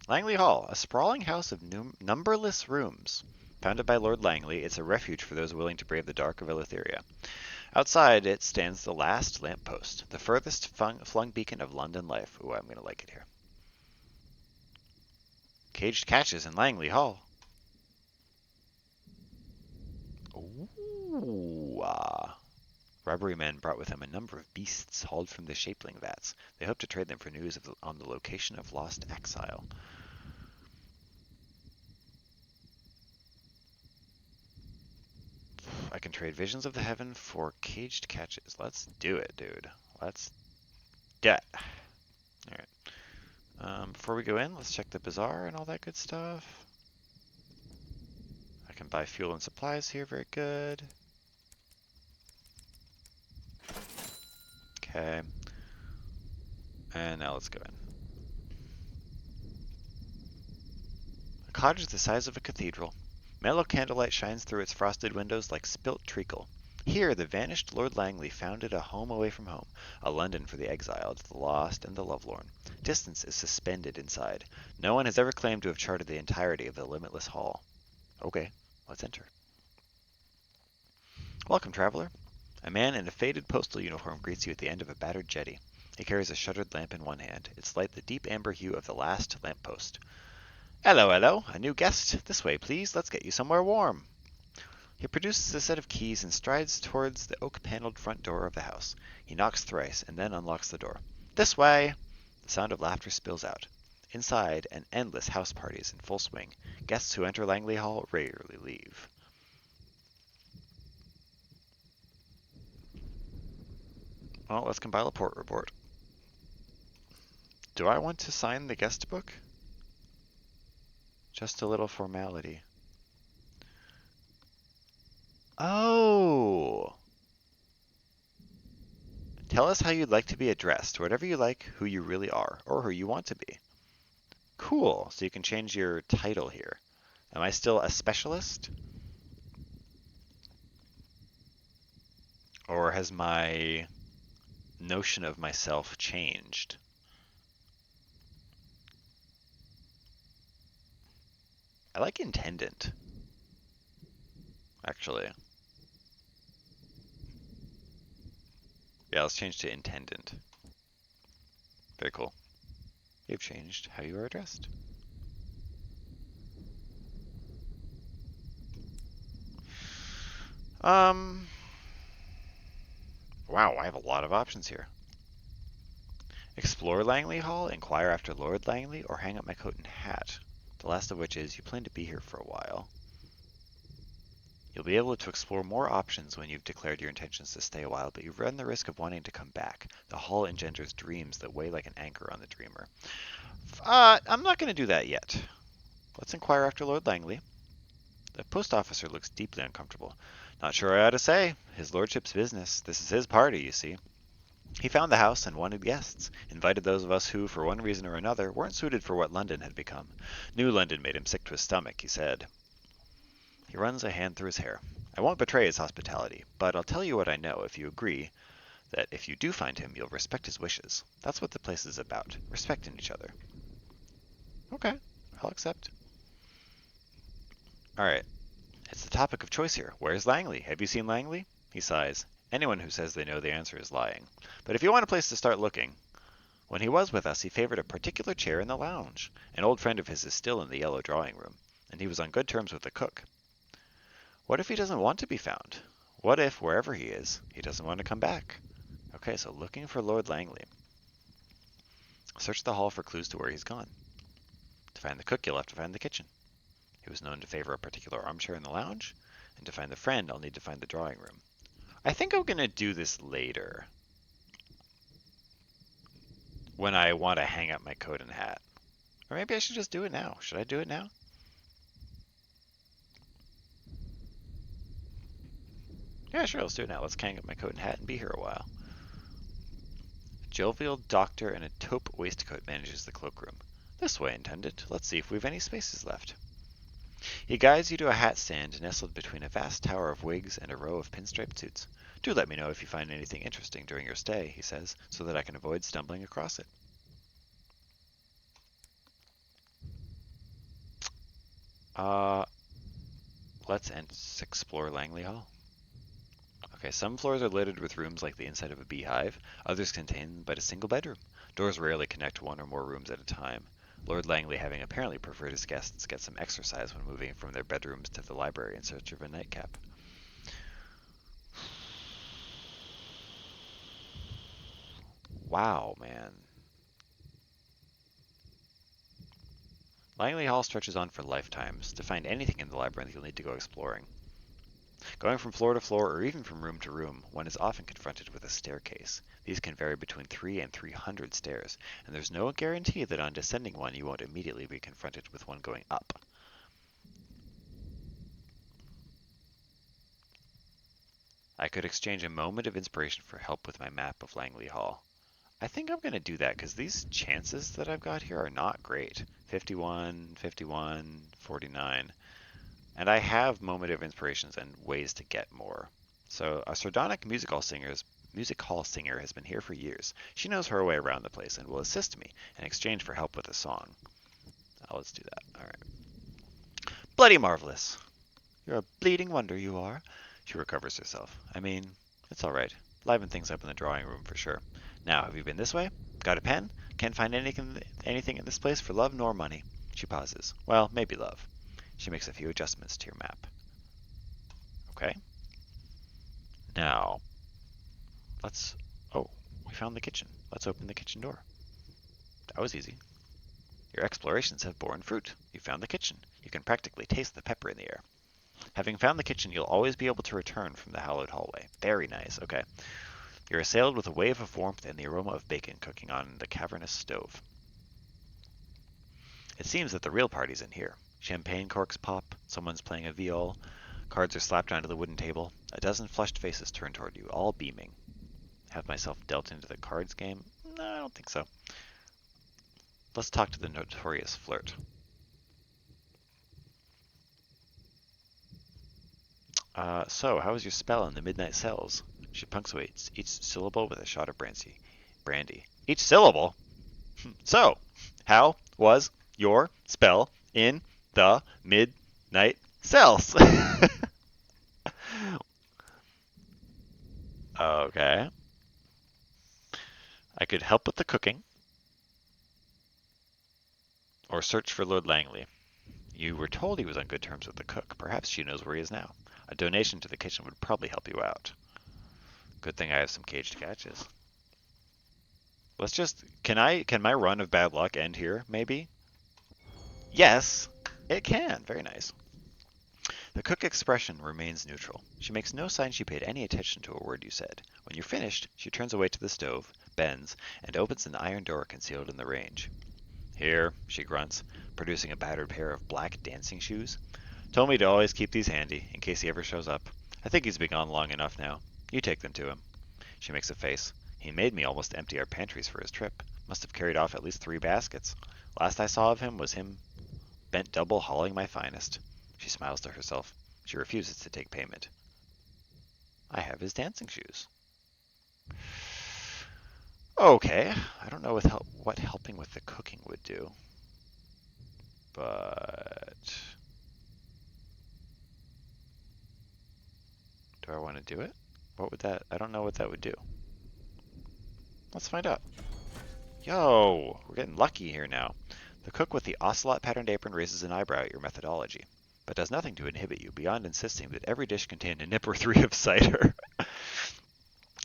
Langley Hall, a sprawling house of numberless rooms. Founded by Lord Langley, it's a refuge for those willing to brave the dark of Eleutheria. Outside it stands the last lamppost, the furthest flung beacon of London life. Ooh, I'm going to like it here. Caged catches in Langley Hall. Ooh, Robbery men brought with them a number of beasts hauled from the shapeling vats. They hope to trade them for news on the location of lost exile. I can trade visions of the heaven for caged catches. Let's do it, dude. Let's do it. Alright. Before we go in, let's check the bazaar and all that good stuff. I can buy fuel and supplies here. Very good. Okay. And now let's go in. A cottage the size of a cathedral. Mellow candlelight shines through its frosted windows like spilt treacle. Here, the vanished Lord Langley founded a home away from home, a London for the exiled, the lost, and the lovelorn. Distance is suspended inside. No one has ever claimed to have charted the entirety of the limitless hall. Okay, let's enter. Welcome, traveler. A man in a faded postal uniform greets you at the end of a battered jetty. He carries a shuttered lamp in one hand, its light the deep amber hue of the last lamppost. Hello, hello, a new guest. This way, please. Let's get you somewhere warm. He produces a set of keys and strides towards the oak-paneled front door of the house. He knocks thrice and then unlocks the door. This way! The sound of laughter spills out. Inside, an endless house party is in full swing. Guests who enter Langley Hall rarely leave. Well, let's compile a port report. Do I want to sign the guest book? Just a little formality. Oh! Tell us how you'd like to be addressed, whatever you like, who you really are, or who you want to be. Cool, so you can change your title here. Am I still a specialist? Or has my notion of myself changed? I like intendant, actually. Yeah, let's change to intendant. Very cool. You've changed how you are addressed. Wow, I have a lot of options here. Explore Langley Hall, inquire after Lord Langley, or hang up my coat and hat. The last of which is, you plan to be here for a while. You'll be able to explore more options when you've declared your intentions to stay a while, but you run the risk of wanting to come back. The hall engenders dreams that weigh like an anchor on the dreamer. I'm not going to do that yet. Let's inquire after Lord Langley. The post officer looks deeply uncomfortable. Not sure I ought to say. His lordship's business. This is his party, you see. He found the house and wanted guests, invited those of us who, for one reason or another, weren't suited for what London had become. New London made him sick to his stomach, he said. He runs a hand through his hair. I won't betray his hospitality, but I'll tell you what I know if you agree that if you do find him, you'll respect his wishes. That's what the place is about, respecting each other. Okay, I'll accept. Alright, it's the topic of choice here. Where's Langley? Have you seen Langley? He sighs. Anyone who says they know the answer is lying. But if you want a place to start looking, when he was with us, he favored a particular chair in the lounge. An old friend of his is still in the yellow drawing room, and he was on good terms with the cook. What if he doesn't want to be found? What if, wherever he is, he doesn't want to come back? Okay, so looking for Lord Langley. Search the hall for clues to where he's gone. To find the cook, you'll have to find the kitchen. He was known to favor a particular armchair in the lounge, and to find the friend, I'll need to find the drawing room. I think I'm going to do this later, when I want to hang up my coat and hat. Or maybe I should just do it now. Should I do it now? Yeah, sure, let's do it now. Let's hang up my coat and hat and be here a while. A jovial doctor in a taupe waistcoat manages the cloakroom. This way, intendant. Let's see if we've any spaces left. He guides you to a hat stand nestled between a vast tower of wigs and a row of pinstriped suits. Do let me know if you find anything interesting during your stay, he says, so that I can avoid stumbling across it. Uh, let's explore Langley Hall. Okay, some floors are littered with rooms like the inside of a beehive. Others contain but a single bedroom. Doors rarely connect one or more rooms at a time. Lord Langley having apparently preferred his guests get some exercise when moving from their bedrooms to the library in search of a nightcap. Wow, man. Langley Hall stretches on for lifetimes. To find anything in the labyrinth, you'll need to go exploring. Going from floor to floor or even from room to room, one is often confronted with a staircase. These can vary between 3 and 300 stairs, and there's no guarantee that on descending one you won't immediately be confronted with one going up. I could exchange a moment of inspiration for help with my map of Langley Hall. I think I'm going to do that because these chances that I've got here are not great. 51, 51, 49. And I have moment of inspirations and ways to get more. So a sardonic music hall singer has been here for years. She knows her way around the place and will assist me in exchange for help with a song. Let's do that. All right. Bloody marvelous. You're a bleeding wonder, you are. She recovers herself. I mean, it's all right. Liven things up in the drawing room for sure. Now, have you been this way? Got a pen? Can't find anything in this place for love nor money. She pauses. Well, maybe love. She makes a few adjustments to your map. Okay. Now, let's... Oh, we found the kitchen. Let's open the kitchen door. That was easy. Your explorations have borne fruit. You found the kitchen. You can practically taste the pepper in the air. Having found the kitchen, you'll always be able to return from the hallowed hallway. Very nice. Okay. You're assailed with a wave of warmth and the aroma of bacon cooking on the cavernous stove. It seems that the real party's in here. Champagne corks pop, someone's playing a viol, cards are slapped onto the wooden table, a dozen flushed faces turn toward you, all beaming. Have myself dealt into the cards game? No, I don't think so. Let's talk to the notorious flirt. So, how was your spell in the midnight cells? She punctuates each syllable with a shot of brandy. Each syllable? So, how was your spell in the midnight cells? Okay. I could help with the cooking, or search for Lord Langley. You were told he was on good terms with the cook. Perhaps she knows where he is now. A donation to the kitchen would probably help you out. Good thing I have some caged catches. Let's just... Can my run of bad luck end here, maybe? Yes, it can. Very nice. The cook expression remains neutral. She makes no sign she paid any attention to a word you said. When you're finished, she turns away to the stove, bends, and opens an iron door concealed in the range. Here, she grunts, producing a battered pair of black dancing shoes. Told me to always keep these handy, in case he ever shows up. I think he's been gone long enough now. You take them to him. She makes a face. He made me almost empty our pantries for his trip. Must have carried off at least 3 baskets. Last I saw of him was him bent double hauling my finest. She smiles to herself. She refuses to take payment. I have his dancing shoes. Okay, I don't know what helping with the cooking would do. But... do I want to do it? What would that... I don't know what that would do. Let's find out. Yo, we're getting lucky here now. The cook with the ocelot-patterned apron raises an eyebrow at your methodology, but does nothing to inhibit you beyond insisting that every dish contain a nip or 3 of cider.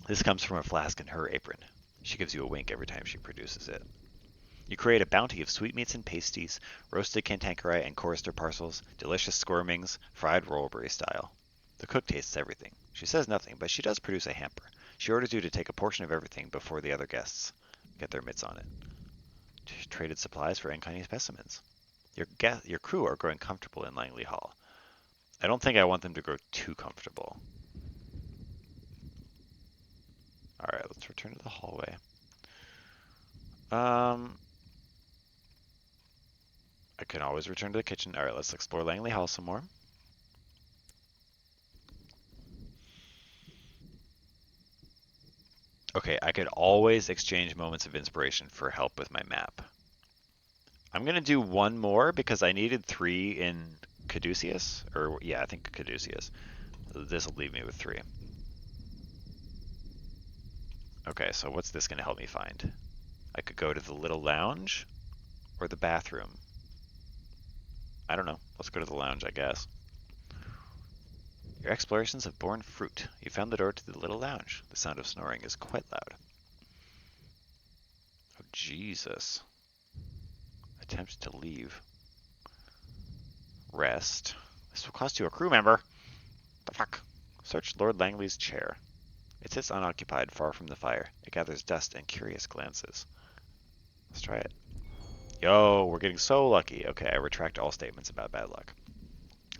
This comes from a flask in her apron. She gives you a wink every time she produces it. You create a bounty of sweetmeats and pasties, roasted cantankerite and chorister parcels, delicious squirmings, fried rollberry style. The cook tastes everything. She says nothing, but she does produce a hamper. She orders you to take a portion of everything before the other guests get their mitts on it. She traded supplies for uncanny specimens. Your crew are growing comfortable in Langley Hall. I don't think I want them to grow too comfortable. Alright, let's return to the hallway. I can always return to the kitchen. Alright, let's explore Langley Hall some more. Okay, I could always exchange moments of inspiration for help with my map. I'm going to do one more because I needed 3 in Caduceus? Or, yeah, I think Caduceus. This will leave me with 3. Okay, so what's this going to help me find? I could go to the little lounge or the bathroom. I don't know. Let's go to the lounge, I guess. Your explorations have borne fruit. You found the door to the little lounge. The sound of snoring is quite loud. Oh, Jesus. Attempt to leave. Rest. This will cost you a crew member. The fuck? Search Lord Langley's chair. It sits unoccupied, far from the fire. It gathers dust and curious glances. Let's try it. Yo, we're getting so lucky. Okay, I retract all statements about bad luck.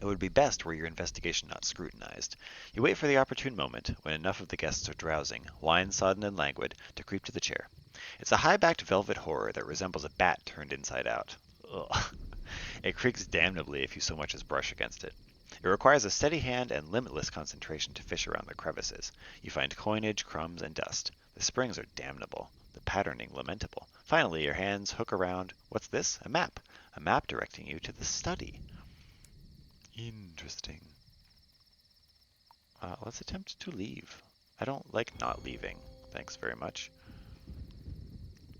It would be best were your investigation not scrutinized. You wait for the opportune moment, when enough of the guests are drowsing, wine-sodden and languid, to creep to the chair. It's a high-backed velvet horror that resembles a bat turned inside out. Ugh. It creaks damnably if you so much as brush against it. It requires a steady hand and limitless concentration to fish around the crevices. You find coinage, crumbs, and dust. The springs are damnable. The patterning lamentable. Finally, your hands hook around. What's this? A map. A map directing you to the study. Interesting. Let's attempt to leave. I don't like not leaving. Thanks very much.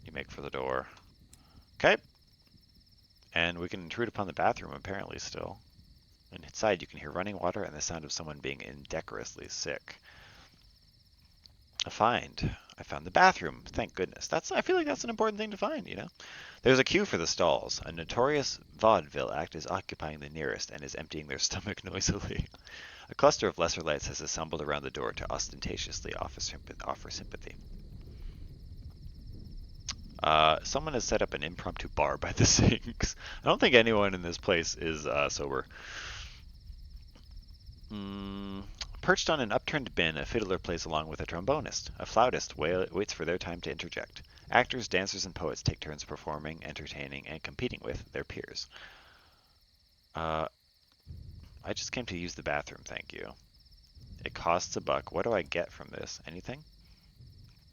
You make for the door. Okay. And we can intrude upon the bathroom apparently still. Inside you can hear running water and the sound of someone being indecorously sick. A find. I found the bathroom. Thank goodness. I feel like that's an important thing to find, you know? There's a queue for the stalls. A notorious vaudeville act is occupying the nearest and is emptying their stomach noisily. A cluster of lesser lights has assembled around the door to ostentatiously offer sympathy. Someone has set up an impromptu bar by the sinks. I don't think anyone in this place is sober. Perched on an upturned bin, a fiddler plays along with a trombonist. A flautist waits for their time to interject. Actors, dancers, and poets take turns performing, entertaining, and competing with their peers. I just came to use the bathroom, thank you. It costs $1. What do I get from this? Anything?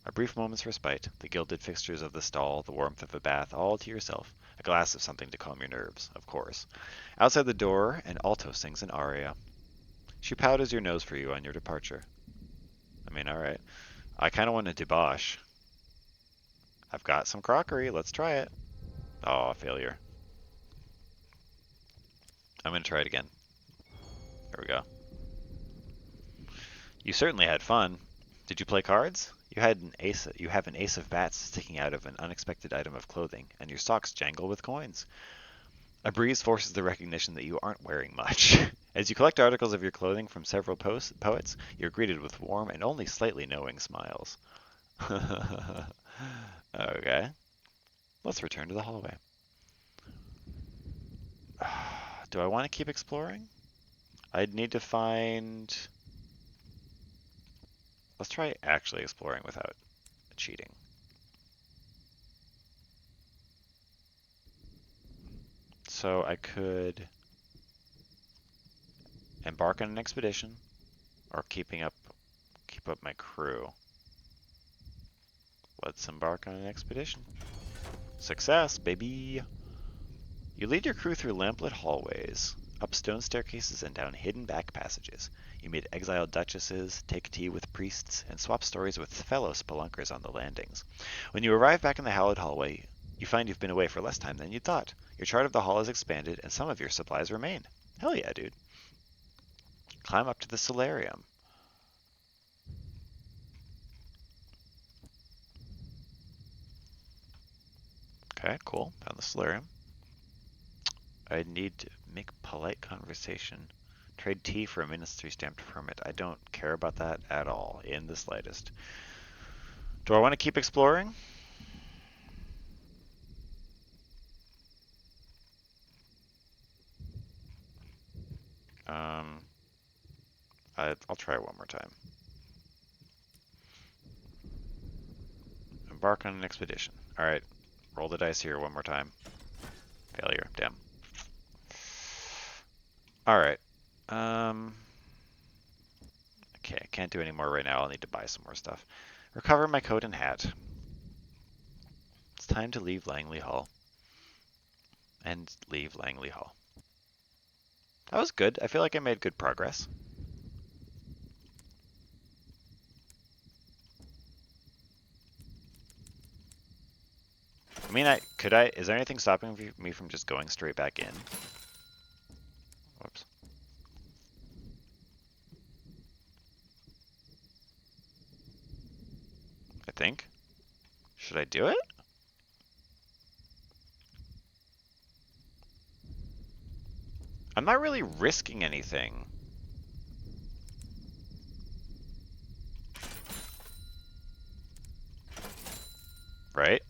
A brief moment's respite, the gilded fixtures of the stall, the warmth of a bath, all to yourself. A glass of something to calm your nerves, of course. Outside the door, an alto sings an aria. She powders your nose for you on your departure. I mean, alright. I kind of want to debauch. I've got some crockery, let's try it. Oh, failure. I'm going to try it again. There we go. You certainly had fun. Did you play cards? You have an ace of bats sticking out of an unexpected item of clothing, and your socks jangle with coins. A breeze forces the recognition that you aren't wearing much. As you collect articles of your clothing from several poets, you're greeted with warm and only slightly knowing smiles. Okay. Let's return to the hallway. Do I want to keep exploring? I'd need to find... Let's try actually exploring without cheating. So I could embark on an expedition or keep up my crew. Let's embark on an expedition. Success, baby! You lead your crew through lamplit hallways, up stone staircases and down hidden back passages. You meet exiled duchesses, take tea with priests, and swap stories with fellow spelunkers on the landings. When you arrive back in the hallowed hallway, you find you've been away for less time than you thought. Your chart of the hall has expanded, and some of your supplies remain. Hell yeah, dude. Climb up to the solarium. Okay, cool. Found the solarium. I need to make polite conversation. Trade tea for a ministry stamped permit. I don't care about that at all, in the slightest. Do I want to keep exploring? I'll try it one more time. Embark on an expedition. Alright, roll the dice here one more time. Failure, damn. Alright. Okay, I can't do any more right now. I'll need to buy some more stuff. Recover my coat and hat. It's time to leave Langley Hall. And leave Langley Hall. That was good. I feel like I made good progress. I mean, is there anything stopping me from just going straight back in? Whoops. I think. Should I do it? I'm not really risking anything. Right?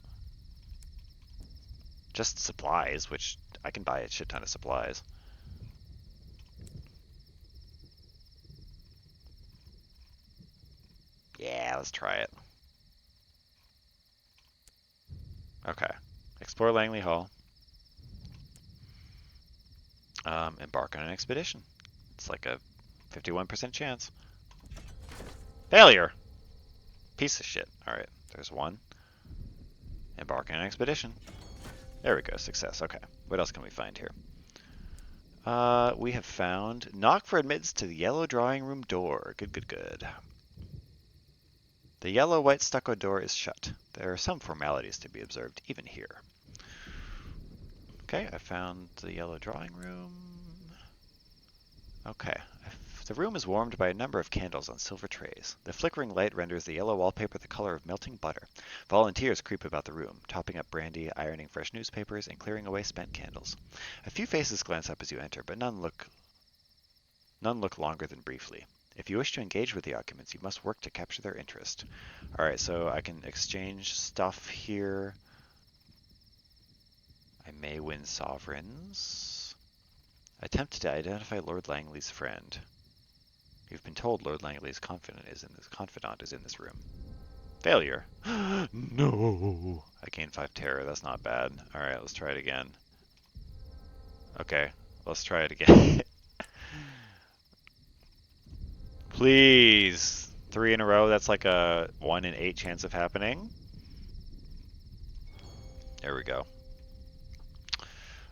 Just supplies, which I can buy a shit ton of supplies. Yeah, let's try it. Okay. Explore Langley Hall. Embark on an expedition. It's like a 51% chance. Failure! Piece of shit. Alright, there's one. Embark on an expedition. There we go, success. Okay, what else can we find here? We have found knock for admittance to the yellow drawing room door. Good, good, good. The yellow-white stucco door is shut. There are some formalities to be observed, even here. Okay, I found the yellow drawing room. Okay, the room is warmed by a number of candles on silver trays. The flickering light renders the yellow wallpaper the color of melting butter. Volunteers creep about the room, topping up brandy, ironing fresh newspapers, and clearing away spent candles. A few faces glance up as you enter, but none look longer than briefly. If you wish to engage with the occupants, you must work to capture their interest. Alright, so I can exchange stuff here. I may win sovereigns. Attempt to identify Lord Langley's friend. You've been told Lord Langley's confidant is in this room. Failure. No. I gained 5 terror. That's not bad. Alright, let's try it again. Okay, let's try it again. Please. 3 in a row. That's like a 1 in 8 chance of happening. There we go.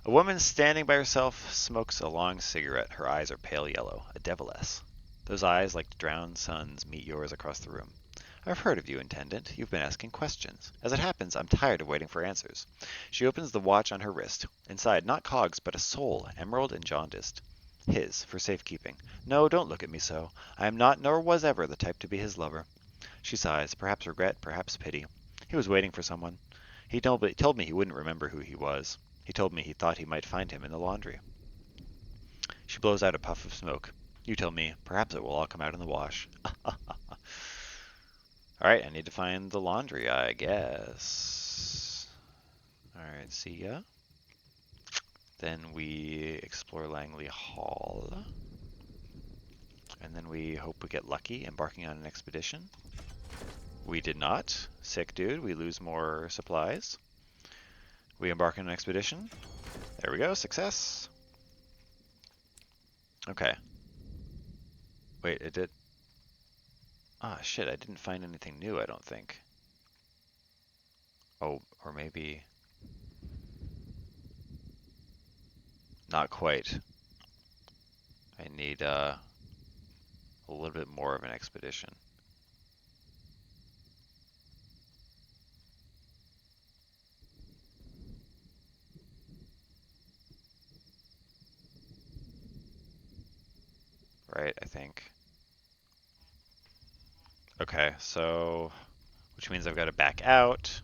A woman standing by herself smokes a long cigarette. Her eyes are pale yellow, a deviless. Those eyes, like drowned suns, meet yours across the room. I've heard of you, Intendant. You've been asking questions. As it happens, I'm tired of waiting for answers. She opens the watch on her wrist. Inside, not cogs, but a soul, emerald and jaundiced. His, for safekeeping. No, don't look at me so. I am not, nor was ever, the type to be his lover. She sighs, perhaps regret, perhaps pity. He was waiting for someone. He told me he wouldn't remember who he was. He told me he thought he might find him in the laundry. She blows out a puff of smoke. You tell me. Perhaps it will all come out in the wash. Alright, I need to find the laundry, I guess. Alright, see ya. Then we explore Langley Hall. And then we hope we get lucky embarking on an expedition. We did not. Sick dude, we lose more supplies. We embark on an expedition. There we go, success. Okay. Wait, it did. Ah, shit, I didn't find anything new, I don't think. Oh, or maybe... Not quite. I need a little bit more of an expedition. Right, I think. Okay, so... Which means I've got to back out.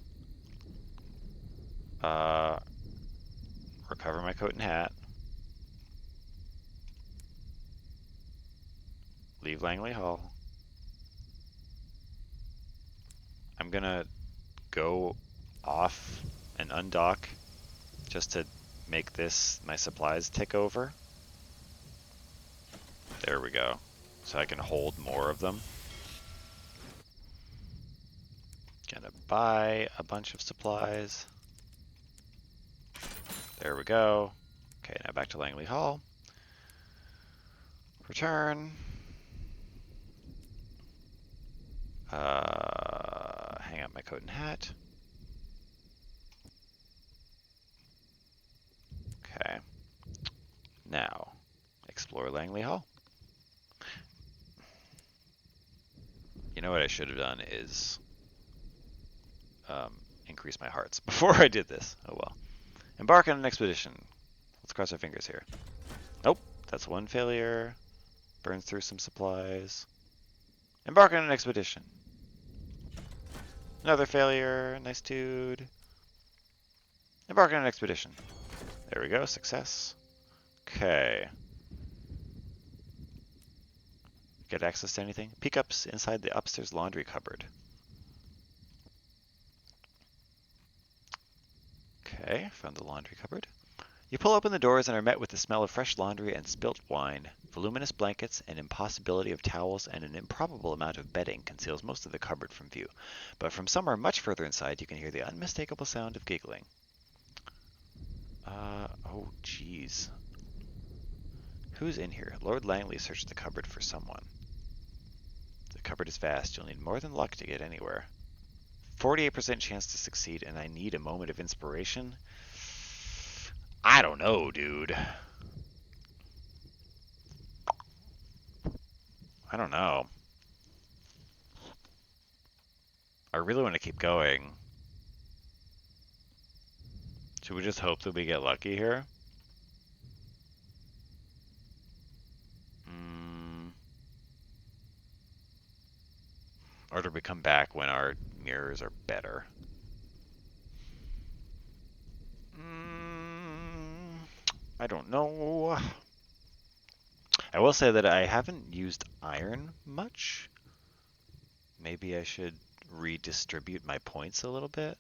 Recover my coat and hat. Leave Langley Hall. I'm gonna go off and undock just to make this, my supplies tick over. There we go. So I can hold more of them. Gonna buy a bunch of supplies. There we go. Okay, now back to Langley Hall. Return. Hang up my coat and hat. Okay. Now, Lord Langley Hall. You know what I should have done is increase my hearts before I did this. Oh well. Embark on an expedition. Let's cross our fingers here. Nope, that's one failure. Burns through some supplies. Embark on an expedition. Another failure. Nice dude. Embark on an expedition. There we go. Success. Okay. Get access to anything? Peek ups inside the upstairs laundry cupboard. Okay, found the laundry cupboard. You pull open the doors and are met with the smell of fresh laundry and spilt wine. Voluminous blankets, an impossibility of towels, and an improbable amount of bedding conceals most of the cupboard from view. But from somewhere much further inside, you can hear the unmistakable sound of giggling. Oh jeez. Who's in here? Lord Langley searched the cupboard for someone. The cupboard is vast. You'll need more than luck to get anywhere. 48% chance to succeed, and I need a moment of inspiration. I don't know, dude. I don't know. I really want to keep going. Should we just hope that we get lucky here? Or do we come back when our mirrors are better? I don't know. I will say that I haven't used iron much. Maybe I should redistribute my points a little bit.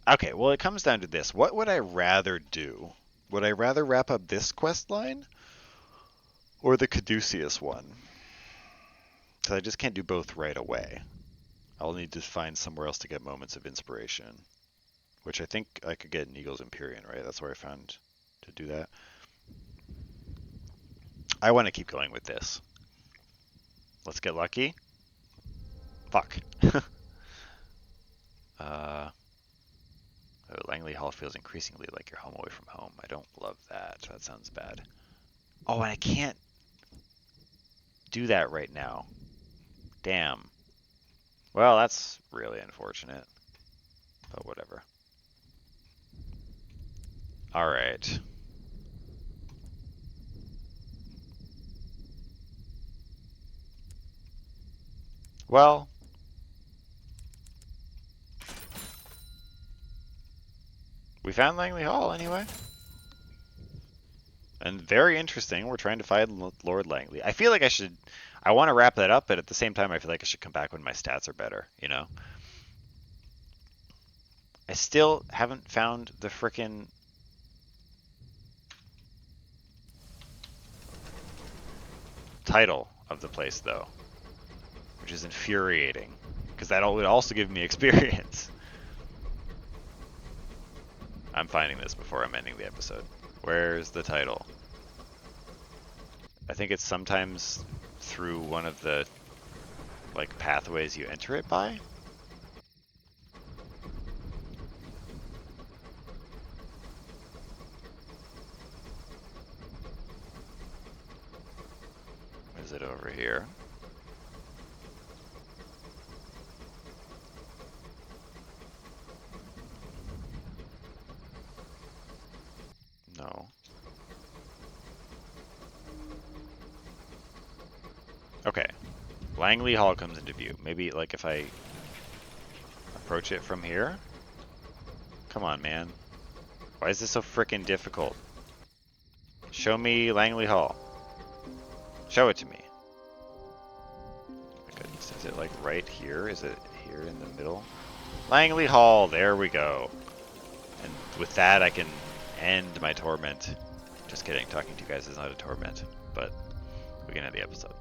Okay, well it comes down to this. What would I rather do? Would I rather wrap up this quest line or the Caduceus one? Because I just can't do both right away. I'll need to find somewhere else to get moments of inspiration, which I think I could get in Eagle's Empyrean, right? That's where I found to do that. I want to keep going with this. Let's get lucky. Fuck. Langley Hall feels increasingly like you're home away from home. I don't love that. That sounds bad. Oh, and I can't do that right now. Damn. Well, that's really unfortunate. But whatever. Alright. Well. We found Langley Hall anyway. And very interesting. We're trying to find Lord Langley. I feel like I want to wrap that up, but at the same time, I feel like I should come back when my stats are better, you know? I still haven't found the frickin' title of the place, though, which is infuriating, because that would also give me experience. I'm finding this before I'm ending the episode. Where's the title? I think it's sometimes through one of the like pathways you enter it by. Is it over here? No. Okay. Langley Hall comes into view. Maybe, like, if I approach it from here? Come on, man. Why is this so frickin' difficult? Show me Langley Hall. Show it to me. My goodness, is it, like, right here? Is it here in the middle? Langley Hall, there we go. And with that, I can end my torment. Just kidding, talking to you guys is not a torment, but we can end the episode.